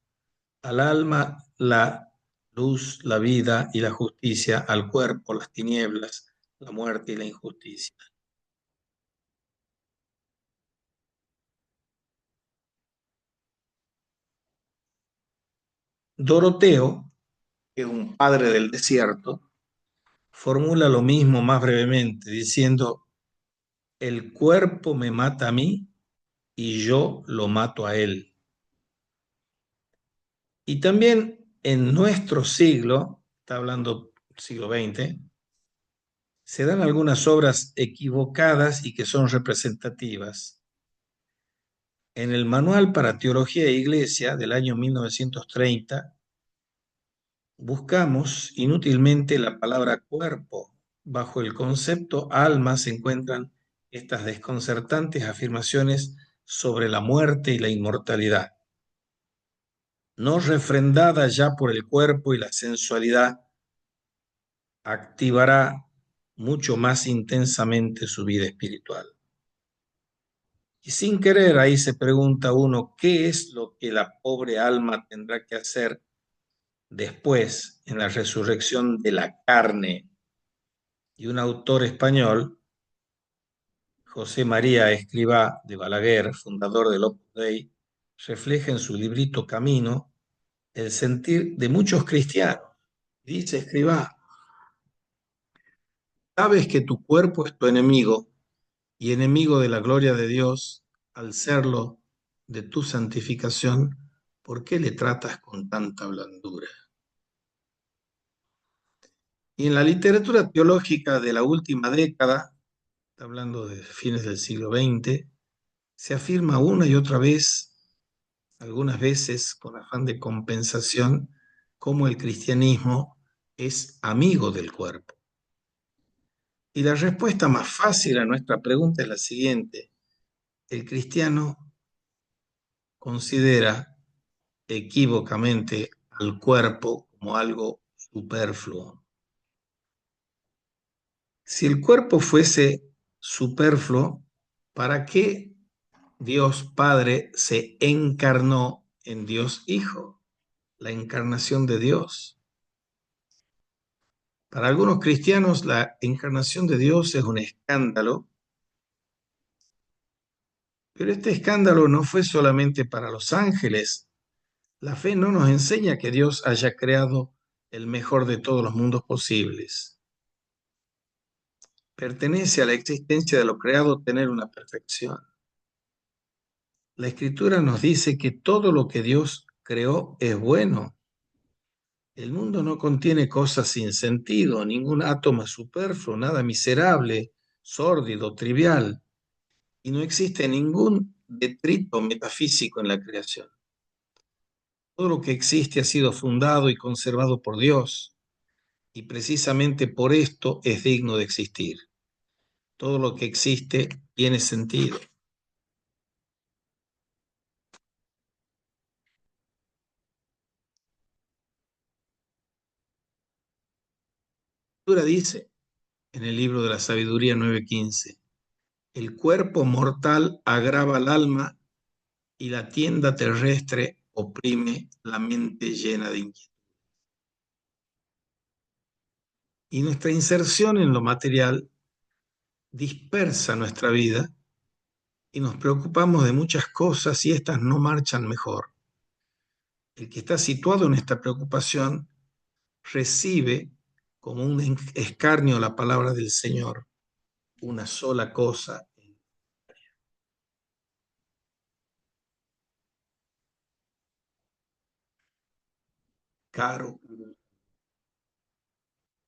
al alma la luz, la vida y la justicia, al cuerpo las tinieblas, la muerte y la injusticia. Doroteo, que es un padre del desierto, formula lo mismo más brevemente, diciendo: el cuerpo me mata a mí y yo lo mato a él. Y también en nuestro siglo, está hablando siglo XX, se dan algunas obras equivocadas y que son representativas. En el Manual para Teología e Iglesia del año 1930, buscamos inútilmente la palabra cuerpo. Bajo el concepto alma se encuentran estas desconcertantes afirmaciones sobre la muerte y la inmortalidad. No refrendada ya por el cuerpo y la sensualidad, activará mucho más intensamente su vida espiritual. Y sin querer ahí se pregunta uno, ¿qué es lo que la pobre alma tendrá que hacer después en la resurrección de la carne? Y un autor español, José María Escrivá de Balaguer, fundador del Opus Dei, refleja en su librito Camino el sentir de muchos cristianos. Dice Escrivá, sabes que tu cuerpo es tu enemigo y enemigo de la gloria de Dios, al serlo de tu santificación, ¿por qué le tratas con tanta blandura? Y en la literatura teológica de la última década, está hablando de fines del siglo XX, se afirma una y otra vez, algunas veces con afán de compensación, cómo el cristianismo es amigo del cuerpo. Y la respuesta más fácil a nuestra pregunta es la siguiente. El cristiano considera equívocamente al cuerpo como algo superfluo. Si el cuerpo fuese superfluo, ¿para qué Dios Padre se encarnó en Dios Hijo? La encarnación de Dios. Para algunos cristianos, la encarnación de Dios es un escándalo, pero este escándalo no fue solamente para los ángeles. La fe no nos enseña que Dios haya creado el mejor de todos los mundos posibles. Pertenece a la existencia de lo creado tener una perfección. La Escritura nos dice que todo lo que Dios creó es bueno. El mundo no contiene cosas sin sentido, ningún átomo es superfluo, nada miserable, sórdido, trivial, y no existe ningún detrito metafísico en la creación. Todo lo que existe ha sido fundado y conservado por Dios, y precisamente por esto es digno de existir. Todo lo que existe tiene sentido. La Escritura dice en el libro de la Sabiduría 9:15, el cuerpo mortal agrava al alma y la tienda terrestre oprime la mente llena de inquietud. Y nuestra inserción en lo material dispersa nuestra vida y nos preocupamos de muchas cosas y éstas no marchan mejor. El que está situado en esta preocupación recibe como un escarnio la palabra del Señor, una sola cosa. Caro,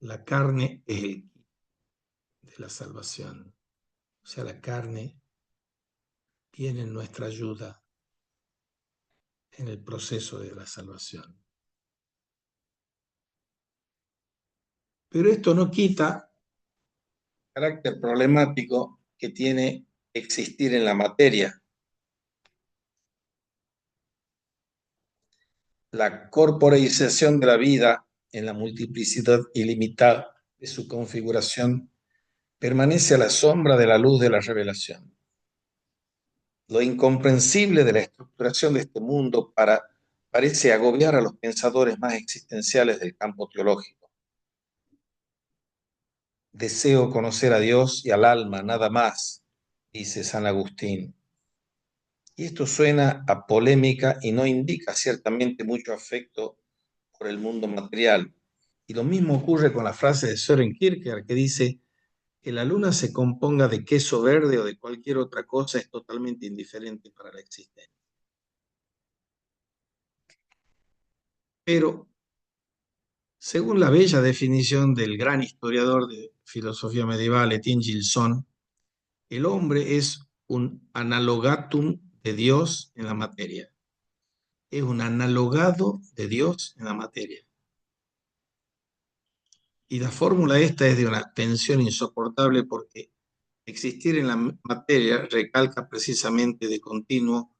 la carne es el de la salvación. O sea, la carne tiene nuestra ayuda en el proceso de la salvación. Pero esto no quita el carácter problemático que tiene existir en la materia. La corporeización de la vida en la multiplicidad ilimitada de su configuración permanece a la sombra de la luz de la revelación. Lo incomprensible de la estructuración de este mundo parece agobiar a los pensadores más existenciales del campo teológico. Deseo conocer a Dios y al alma, nada más, dice San Agustín. Y esto suena a polémica y no indica ciertamente mucho afecto por el mundo material. Y lo mismo ocurre con la frase de Søren Kierkegaard que dice que la luna se componga de queso verde o de cualquier otra cosa es totalmente indiferente para la existencia. Pero Según la bella definición del gran historiador de filosofía medieval Etienne Gilson, el hombre es un analogatum de Dios en la materia. Es un analogado de Dios en la materia. Y la fórmula esta es de una tensión insoportable porque existir en la materia recalca precisamente de continuo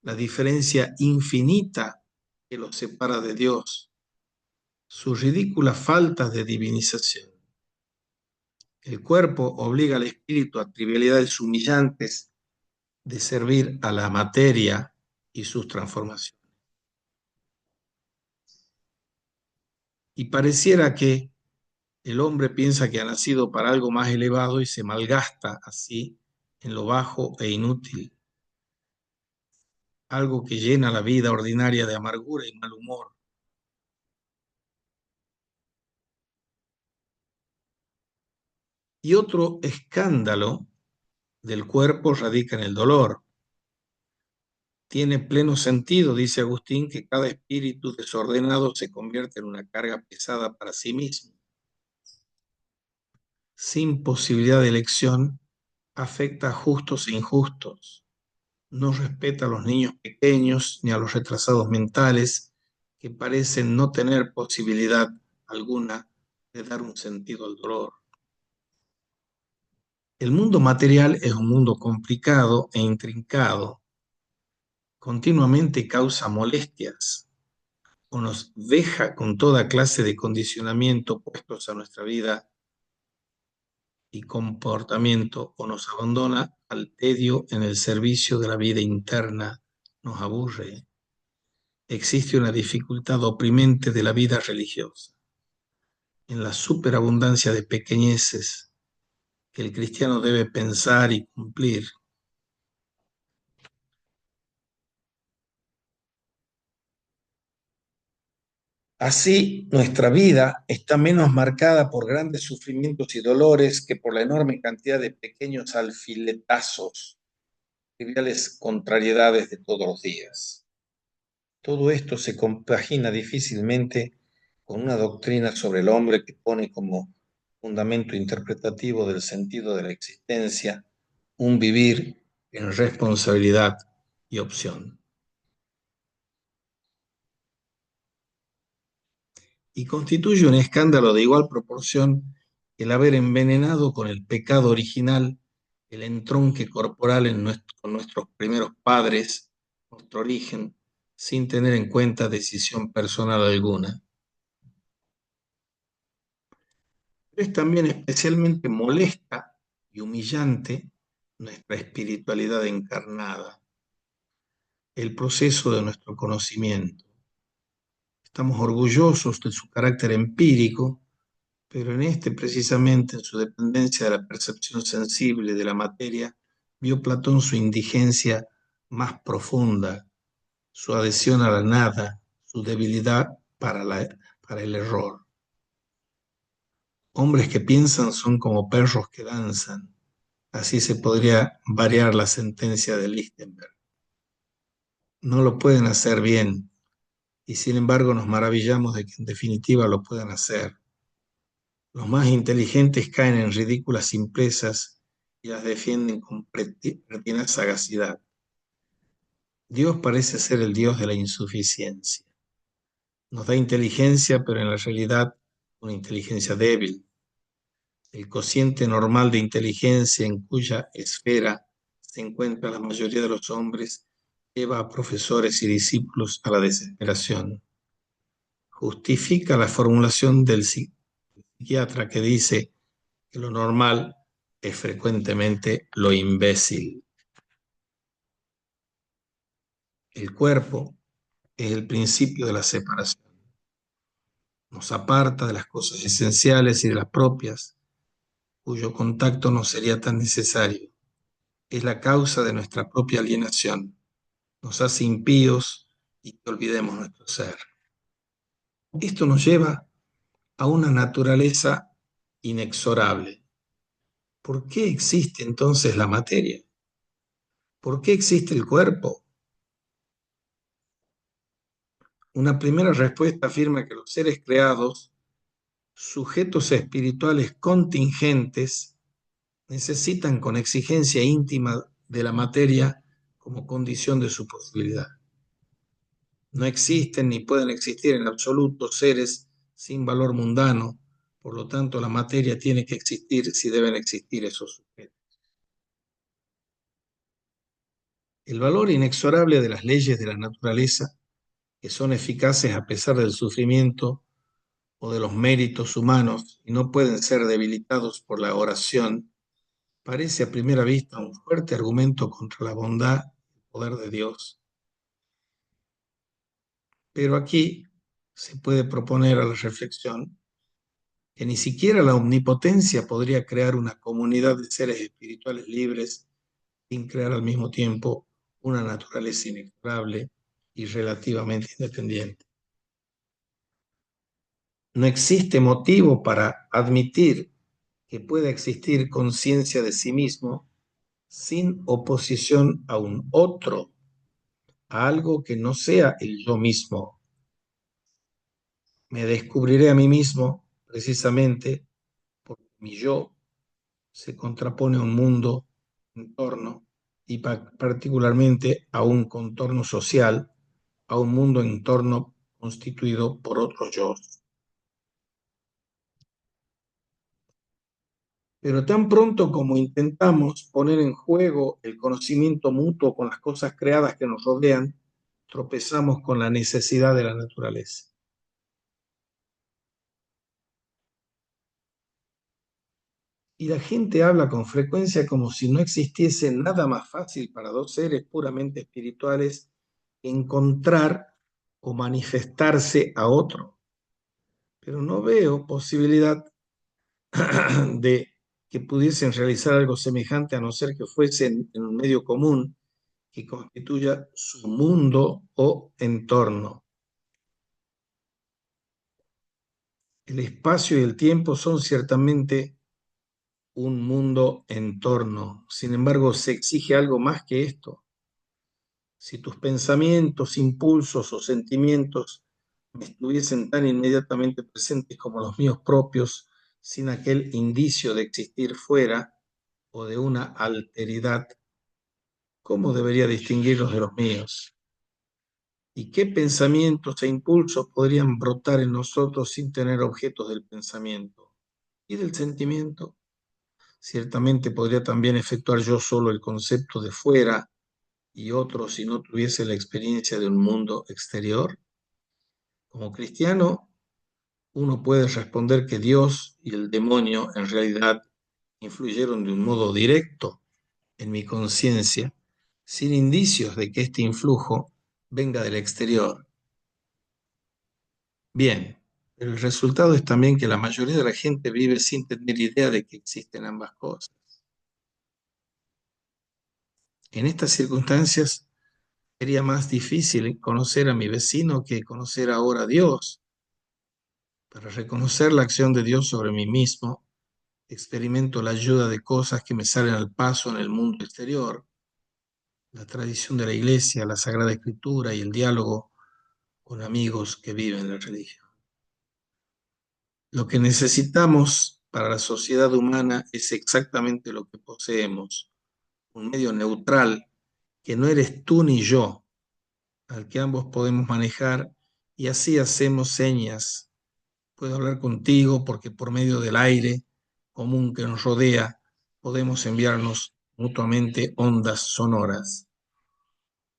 la diferencia infinita que los separa de Dios, sus ridículas faltas de divinización. El cuerpo obliga al espíritu a trivialidades humillantes de servir a la materia y sus transformaciones. Y pareciera que el hombre piensa que ha nacido para algo más elevado y se malgasta así en lo bajo e inútil, algo que llena la vida ordinaria de amargura y mal humor. Y otro escándalo del cuerpo radica en el dolor. Tiene pleno sentido, dice Agustín, que cada espíritu desordenado se convierte en una carga pesada para sí mismo. Sin posibilidad de elección, afecta a justos e injustos. No respeta a los niños pequeños ni a los retrasados mentales que parecen no tener posibilidad alguna de dar un sentido al dolor. El mundo material es un mundo complicado e intrincado. Continuamente causa molestias o nos deja con toda clase de condicionamiento puestos a nuestra vida y comportamiento o nos abandona al tedio en el servicio de la vida interna, nos aburre. Existe una dificultad oprimente de la vida religiosa, en la superabundancia de pequeñeces que el cristiano debe pensar y cumplir. Así, nuestra vida está menos marcada por grandes sufrimientos y dolores que por la enorme cantidad de pequeños alfiletazos, triviales contrariedades de todos los días. Todo esto se compagina difícilmente con una doctrina sobre el hombre que pone como fundamento interpretativo del sentido de la existencia un vivir en responsabilidad y opción. Y constituye un escándalo de igual proporción el haber envenenado con el pecado original el entronque corporal con nuestros primeros padres, nuestro origen, sin tener en cuenta decisión personal alguna. Es también especialmente molesta y humillante nuestra espiritualidad encarnada, el proceso de nuestro conocimiento. Estamos orgullosos de su carácter empírico, pero en este precisamente, en su dependencia de la percepción sensible de la materia, vio Platón su indigencia más profunda, su adhesión a la nada, su debilidad para el error. Hombres que piensan son como perros que danzan. Así se podría variar la sentencia de Lichtenberg. No lo pueden hacer bien, y sin embargo nos maravillamos de que en definitiva lo puedan hacer. Los más inteligentes caen en ridículas simplezas y las defienden con pertinaz sagacidad. Dios parece ser el Dios de la insuficiencia. Nos da inteligencia, pero en la realidad una inteligencia débil. El cociente normal de inteligencia en cuya esfera se encuentra la mayoría de los hombres lleva a profesores y discípulos a la desesperación. Justifica la formulación del psiquiatra que dice que lo normal es frecuentemente lo imbécil. El cuerpo es el principio de la separación. Nos aparta de las cosas esenciales y de las propias, cuyo contacto no sería tan necesario. Es la causa de nuestra propia alienación. Nos hace impíos y que olvidemos nuestro ser. Esto nos lleva a una naturaleza inexorable. ¿Por qué existe entonces la materia? ¿Por qué existe el cuerpo? Una primera respuesta afirma que los seres creados sujetos espirituales contingentes necesitan con exigencia íntima de la materia como condición de su posibilidad. No existen ni pueden existir en absoluto seres sin valor mundano, por lo tanto la materia tiene que existir si deben existir esos sujetos. El valor inexorable de las leyes de la naturaleza, que son eficaces a pesar del sufrimiento o de los méritos humanos y no pueden ser debilitados por la oración, parece a primera vista un fuerte argumento contra la bondad y el poder de Dios. Pero aquí se puede proponer a la reflexión que ni siquiera la omnipotencia podría crear una comunidad de seres espirituales libres sin crear al mismo tiempo una naturaleza inexorable y relativamente independiente. No existe motivo para admitir que pueda existir conciencia de sí mismo sin oposición a un otro, a algo que no sea el yo mismo. Me descubriré a mí mismo precisamente porque mi yo se contrapone a un mundo, entorno, y particularmente a un contorno social, a un mundo entorno constituido por otros yo. Pero tan pronto como intentamos poner en juego el conocimiento mutuo con las cosas creadas que nos rodean, tropezamos con la necesidad de la naturaleza. Y la gente habla con frecuencia como si no existiese nada más fácil para dos seres puramente espirituales que encontrar o manifestarse a otro. Pero no veo posibilidad de que pudiesen realizar algo semejante a no ser que fuesen en un medio común que constituya su mundo o entorno. El espacio y el tiempo son ciertamente un mundo entorno. Sin embargo, se exige algo más que esto. Si tus pensamientos, impulsos o sentimientos me estuviesen tan inmediatamente presentes como los míos propios, sin aquel indicio de existir fuera o de una alteridad, ¿cómo debería distinguirlos de los míos? ¿Y qué pensamientos e impulsos podrían brotar en nosotros sin tener objetos del pensamiento y del sentimiento? Ciertamente podría también efectuar yo solo el concepto de fuera y otro si no tuviese la experiencia de un mundo exterior. Como cristiano, uno puede responder que Dios y el demonio en realidad influyeron de un modo directo en mi conciencia, sin indicios de que este influjo venga del exterior. Bien, el resultado es también que la mayoría de la gente vive sin tener idea de que existen ambas cosas. En estas circunstancias sería más difícil conocer a mi vecino que conocer ahora a Dios. Para reconocer la acción de Dios sobre mí mismo, experimento la ayuda de cosas que me salen al paso en el mundo exterior, la tradición de la iglesia, la Sagrada Escritura y el diálogo con amigos que viven la religión. Lo que necesitamos para la sociedad humana es exactamente lo que poseemos, un medio neutral que no eres tú ni yo, al que ambos podemos manejar y así hacemos señas. Puedo hablar contigo porque por medio del aire común que nos rodea podemos enviarnos mutuamente ondas sonoras.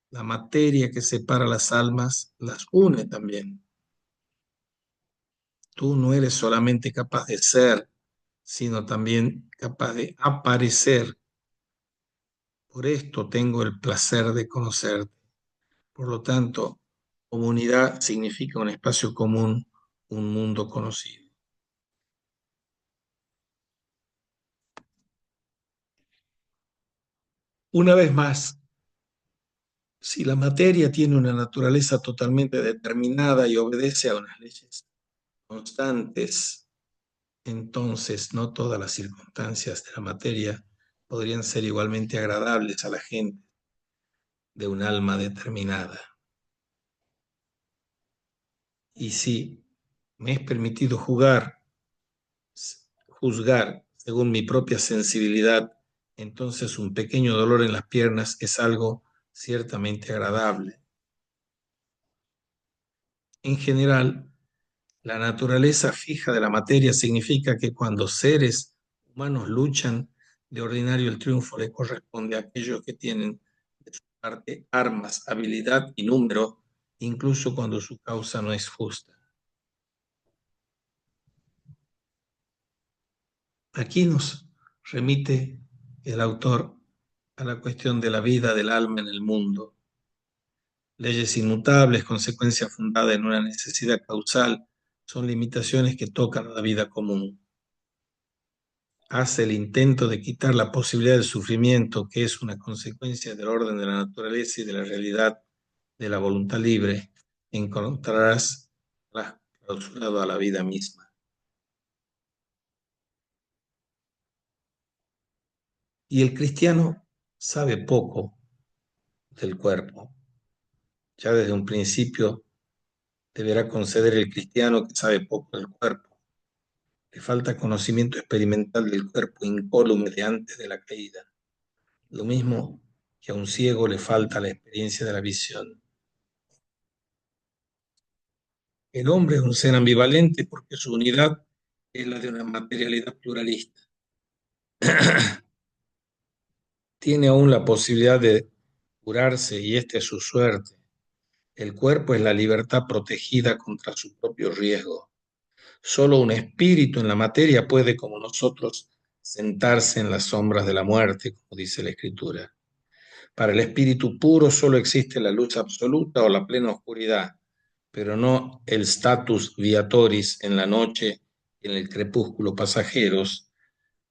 La materia que separa las almas las une también. Tú no eres solamente capaz de ser, sino también capaz de aparecer. Por esto tengo el placer de conocerte. Por lo tanto, comunidad significa un espacio común, un mundo conocido. Una vez más, si la materia tiene una naturaleza totalmente determinada y obedece a unas leyes constantes, entonces no todas las circunstancias de la materia podrían ser igualmente agradables a la gente de un alma determinada. Y si me es permitido jugar juzgar según mi propia sensibilidad, entonces un pequeño dolor en las piernas es algo ciertamente agradable. En general, la naturaleza fija de la materia significa que cuando seres humanos luchan, de ordinario el triunfo le corresponde a aquellos que tienen de su parte armas, habilidad y número, incluso cuando su causa no es justa. Aquí nos remite el autor a la cuestión de la vida del alma en el mundo. Leyes inmutables, consecuencia fundada en una necesidad causal, son limitaciones que tocan a la vida común. Hace el intento de quitar la posibilidad del sufrimiento, que es una consecuencia del orden de la naturaleza y de la realidad de la voluntad libre, encontrarás clausurado a la vida misma. Y el cristiano sabe poco del cuerpo. Ya desde un principio deberá conceder el cristiano que sabe poco del cuerpo. Le falta conocimiento experimental del cuerpo incólume de antes de la caída. Lo mismo que a un ciego le falta la experiencia de la visión. El hombre es un ser ambivalente porque su unidad es la de una materialidad pluralista. Tiene aún la posibilidad de curarse y esta es su suerte. El cuerpo es la libertad protegida contra su propio riesgo. Solo un espíritu en la materia puede, como nosotros, sentarse en las sombras de la muerte, como dice la Escritura. Para el espíritu puro solo existe la luz absoluta o la plena oscuridad, pero no el status viatoris en la noche y en el crepúsculo pasajeros,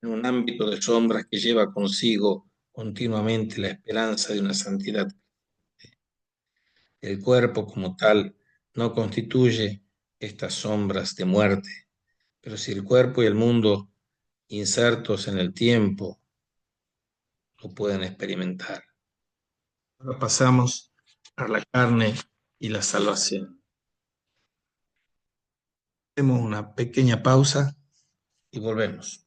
en un ámbito de sombras que lleva consigo continuamente la esperanza de una santidad. El cuerpo como tal no constituye estas sombras de muerte, pero si el cuerpo y el mundo insertos en el tiempo lo pueden experimentar. Ahora pasamos a la carne y la salvación. Hacemos una pequeña pausa y volvemos.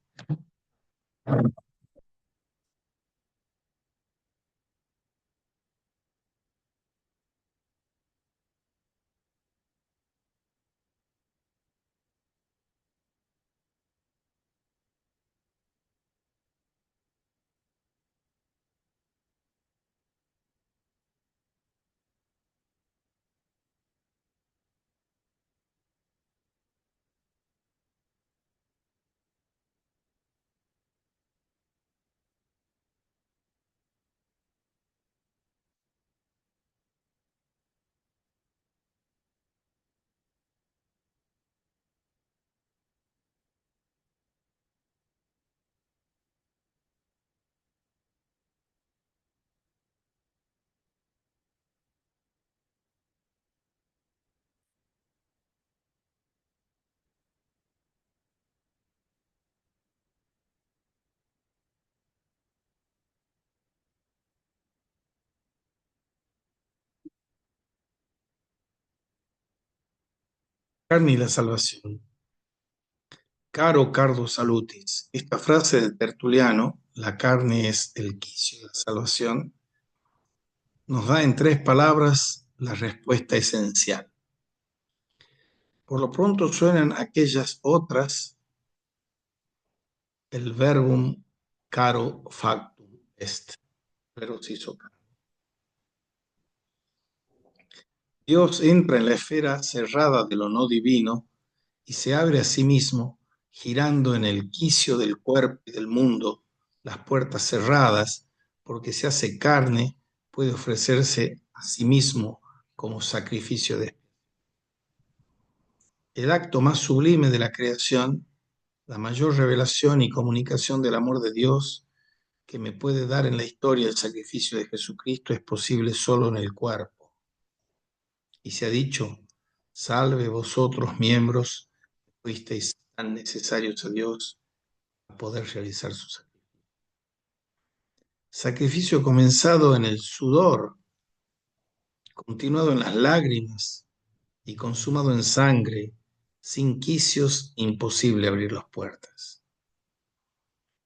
Carne y la salvación. Caro cardo salutis. Esta frase de Tertuliano, la carne es el quicio de la salvación, nos da en 3 palabras la respuesta esencial. Por lo pronto suenan aquellas otras, el verbum caro factum est, pero se hizo carne. Dios entra en la esfera cerrada de lo no divino y se abre a sí mismo, girando en el quicio del cuerpo y del mundo, las puertas cerradas, porque se hace carne, puede ofrecerse a sí mismo como sacrificio de el acto más sublime de la creación, la mayor revelación y comunicación del amor de Dios que me puede dar en la historia el sacrificio de Jesucristo es posible solo en el cuerpo. Y se ha dicho, salve vosotros miembros que fuisteis tan necesarios a Dios a poder realizar su sacrificio. Sacrificio comenzado en el sudor, continuado en las lágrimas y consumado en sangre, sin quicios, imposible abrir las puertas.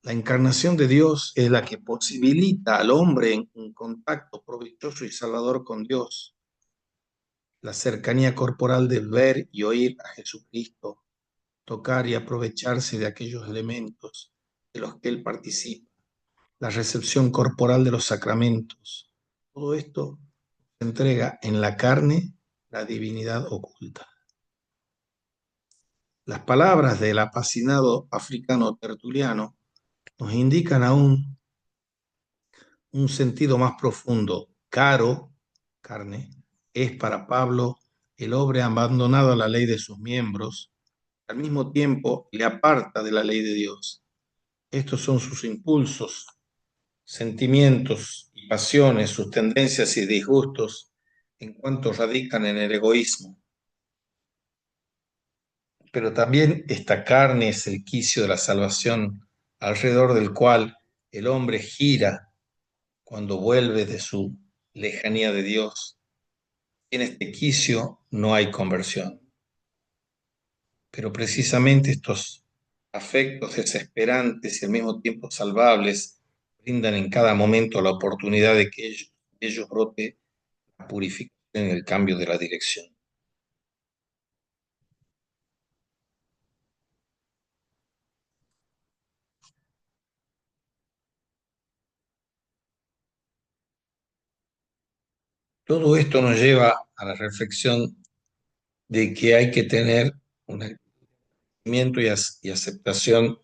La encarnación de Dios es la que posibilita al hombre en un contacto provechoso y salvador con Dios, la cercanía corporal de ver y oír a Jesucristo, tocar y aprovecharse de aquellos elementos de los que Él participa, la recepción corporal de los sacramentos. Todo esto se entrega en la carne la divinidad oculta. Las palabras del apasionado africano Tertuliano nos indican aún un sentido más profundo. Caro, carne, es para Pablo el hombre abandonado a la ley de sus miembros, al mismo tiempo le aparta de la ley de Dios. Estos son sus impulsos, sentimientos y pasiones, sus tendencias y disgustos, en cuanto radican en el egoísmo. Pero también esta carne es el quicio de la salvación, alrededor del cual el hombre gira cuando vuelve de su lejanía de Dios. En este quicio no hay conversión. Pero precisamente estos afectos desesperantes y al mismo tiempo salvables brindan en cada momento la oportunidad de que ellos brote la purificación en el cambio de la dirección. Todo esto nos lleva a la reflexión de que hay que tener un agradecimiento y aceptación,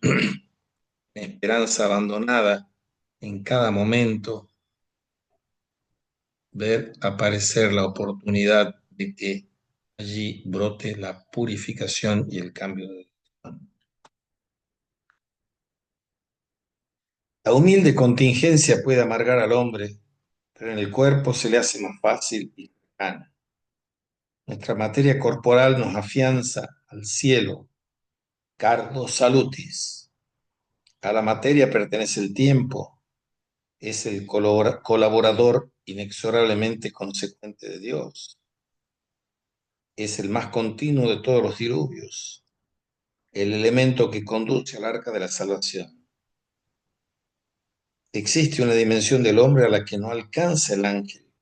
esperanza abandonada en cada momento, ver aparecer la oportunidad de que allí brote la purificación y el cambio de dirección. La humilde contingencia puede amargar al hombre, pero en el cuerpo se le hace más fácil y cercana. Nuestra materia corporal nos afianza al cielo, cardo salutis. A la materia pertenece el tiempo, es el colaborador inexorablemente consecuente de Dios. Es el más continuo de todos los diluvios, el elemento que conduce al arca de la salvación. Existe una dimensión del hombre a la que no alcanza el ángel.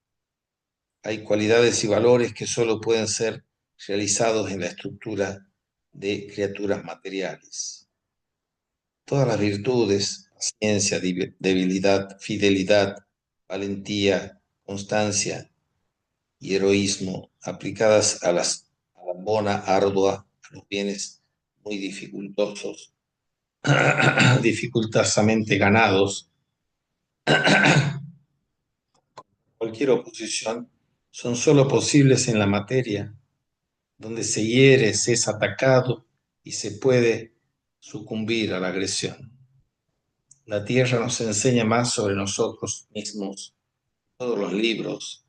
Hay cualidades y valores que solo pueden ser realizados en la estructura de criaturas materiales. Todas las virtudes, paciencia, debilidad, fidelidad, valentía, constancia y heroísmo, aplicadas a la bona ardua, a los bienes muy dificultosos, dificultosamente ganados, cualquier oposición, son solo posibles en la materia, donde se hiere, se es atacado y se puede sucumbir a la agresión. La tierra nos enseña más sobre nosotros mismos, todos los libros,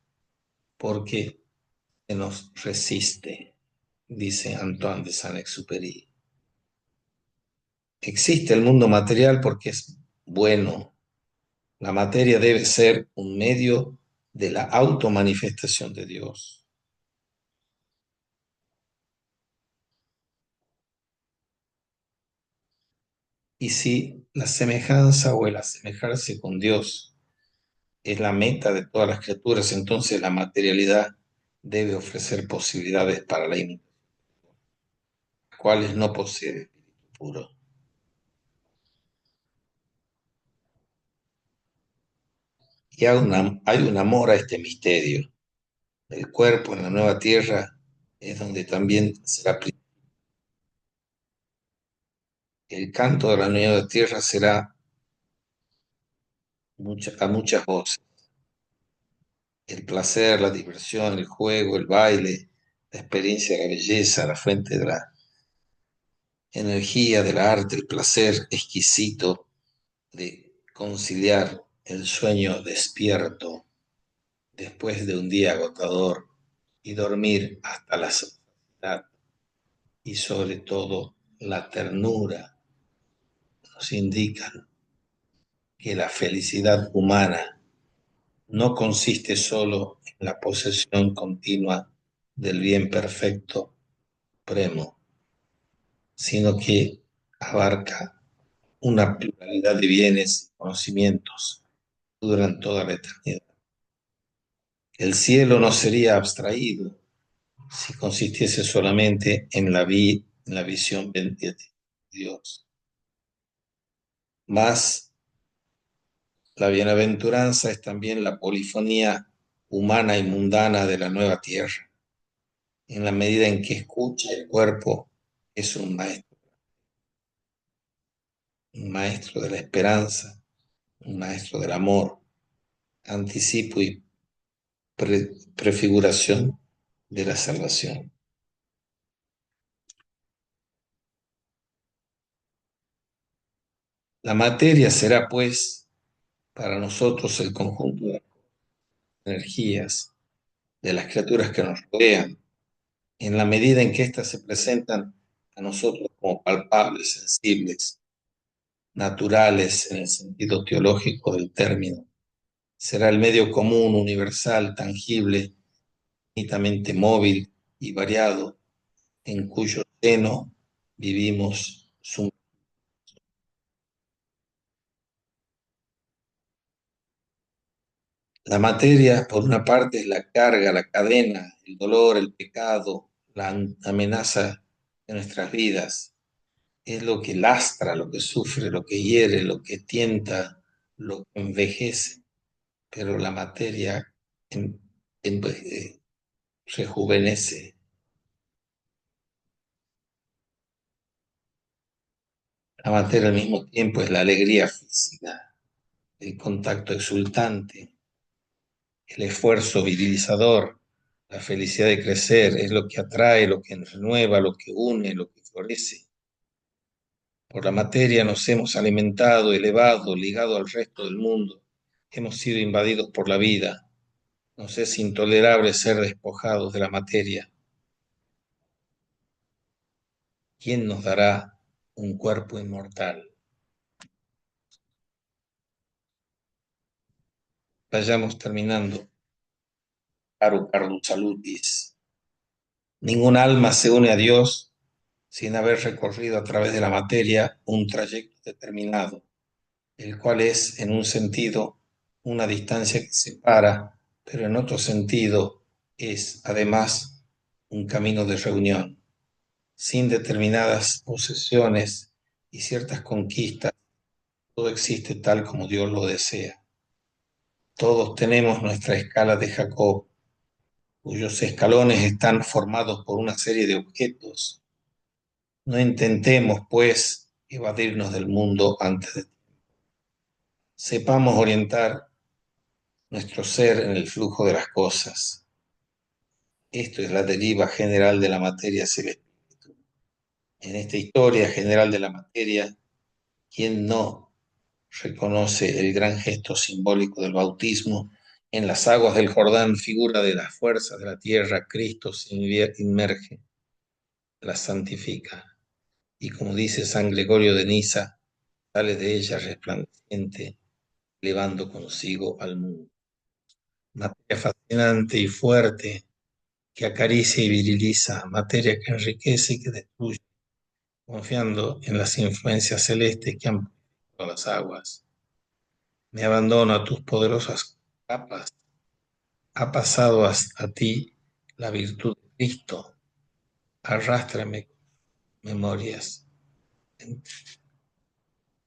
porque se nos resiste, dice Antoine de Saint-Exupéry. Existe el mundo material porque es bueno. La materia debe ser un medio de la automanifestación de Dios. Y si la semejanza o el asemejarse con Dios es la meta de todas las criaturas, entonces la materialidad debe ofrecer posibilidades para la imitación, las cuales no posee el espíritu puro. Y hay un amor a este misterio. El cuerpo en la nueva tierra es donde también será el canto de la nueva tierra será a muchas voces. El placer, la diversión, el juego, el baile, la experiencia de la belleza, la fuente de la energía, del arte, el placer exquisito de conciliar el sueño despierto después de un día agotador y dormir hasta la saciedad, y sobre todo la ternura nos indican que la felicidad humana no consiste solo en la posesión continua del bien perfecto supremo, sino que abarca una pluralidad de bienes y conocimientos que duran toda la eternidad. El cielo no sería abstraído si consistiese solamente en la visión de Dios. Mas la bienaventuranza es también la polifonía humana y mundana de la nueva tierra. En la medida en que escucha el cuerpo, es un maestro de la esperanza, un maestro del amor, anticipo y prefiguración de la salvación. La materia será, pues, para nosotros el conjunto de energías de las criaturas que nos rodean, en la medida en que éstas se presentan a nosotros como palpables, sensibles, naturales en el sentido teológico del término. Será el medio común, universal, tangible, infinitamente móvil y variado, en cuyo seno vivimos sumergidos. La materia, por una parte, es la carga, la cadena, el dolor, el pecado, la amenaza de nuestras vidas. Es lo que lastra, lo que sufre, lo que hiere, lo que tienta, lo que envejece. Pero la materia rejuvenece. La materia al mismo tiempo es la alegría física, el contacto exultante, el esfuerzo virilizador, la felicidad de crecer, es lo que atrae, lo que renueva, lo que une, lo que florece. Por la materia nos hemos alimentado, elevado, ligado al resto del mundo. Hemos sido invadidos por la vida. Nos es intolerable ser despojados de la materia. ¿Quién nos dará un cuerpo inmortal? Vayamos terminando. Caro Carlos Salutis. Ningún alma se une a Dios sin haber recorrido a través de la materia un trayecto determinado, el cual es, en un sentido, una distancia que separa, pero en otro sentido es, además, un camino de reunión. Sin determinadas posesiones y ciertas conquistas, todo existe tal como Dios lo desea. Todos tenemos nuestra escala de Jacob, cuyos escalones están formados por una serie de objetos. No intentemos, pues, evadirnos del mundo antes de tiempo. Sepamos orientar nuestro ser en el flujo de las cosas. Esto es la deriva general de la materia hacia el espíritu. En esta historia general de la materia, ¿quién no reconoce el gran gesto simbólico del bautismo? En las aguas del Jordán, figura de las fuerzas de la tierra, Cristo se inmerge, la santifica. Y como dice San Gregorio de Niza, sale de ella resplandeciente, elevando consigo al mundo. Materia fascinante y fuerte que acaricia y viriliza, materia que enriquece y que destruye, confiando en las influencias celestes que han purificado las aguas. Me abandono a tus poderosas capas. Ha pasado a ti la virtud de Cristo. Arrástrame memorias.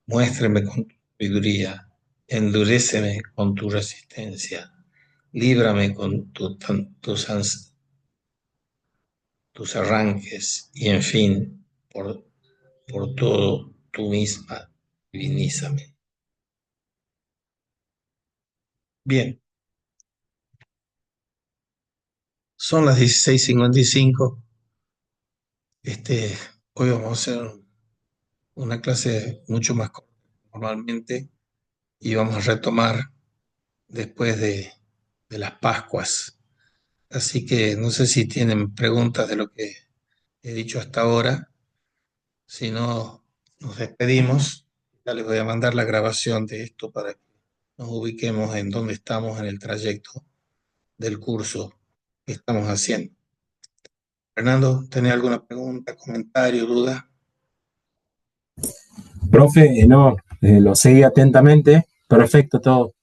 Muéstrame con tu sabiduría. Enduréceme con tu resistencia. Líbrame con tus arranques y, en fin, por todo tú misma, divinízame. Bien, son las 16:55. Hoy vamos a hacer una clase mucho más corta que normalmente y vamos a retomar después de las Pascuas. Así que no sé si tienen preguntas de lo que he dicho hasta ahora. Si no, nos despedimos. Ya les voy a mandar la grabación de esto para que nos ubiquemos en dónde estamos en el trayecto del curso que estamos haciendo. Fernando, ¿tenés alguna pregunta, comentario, duda? Profe, no, lo seguí atentamente. Perfecto todo.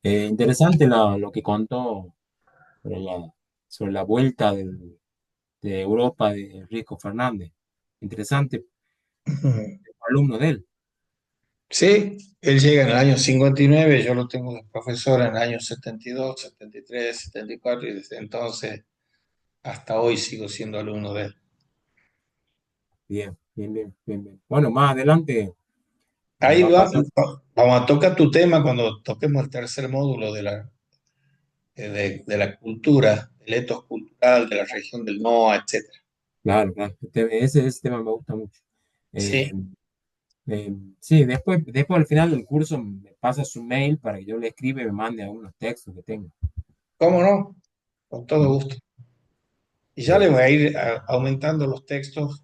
Interesante lo que contó sobre sobre la vuelta de Europa de Rico Fernández. Interesante, alumno de él. Sí, él llega en el año 59, yo lo tengo de profesor en el año 72, 73, 74 y desde entonces hasta hoy sigo siendo alumno de él. Bien, bien, bien, bien, bien. Bueno, más adelante me Ahí va a pasar. vamos a tocar tu tema cuando toquemos el tercer módulo de la cultura, el etos cultural de la región del NOA, etcétera. Claro, claro. Ese tema me gusta mucho. Eh, Sí, sí, después al final del curso me pasa su mail para que yo le escriba y me mande algunos textos que tengo. cómo no, con todo Mm. gusto. Y ya le Eh, voy a ir aumentando los textos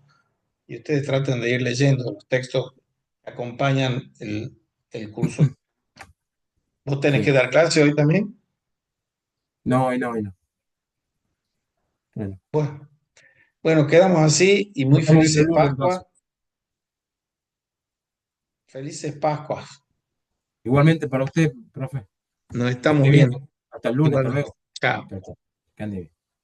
y ustedes traten de ir leyendo los textos que acompañan el curso. ¿Vos tenés sí. que dar clase hoy también? No, no, no. Bueno, Bueno, bueno, quedamos así y nos muy estamos viendo el felices lunes entonces. Pascuas. Felices Pascuas. Igualmente para usted, profe. Nos Que estamos esté bien. viendo. Hasta el lunes, hasta Igualmente. luego. Chao. Chao, chao. Que ande bien.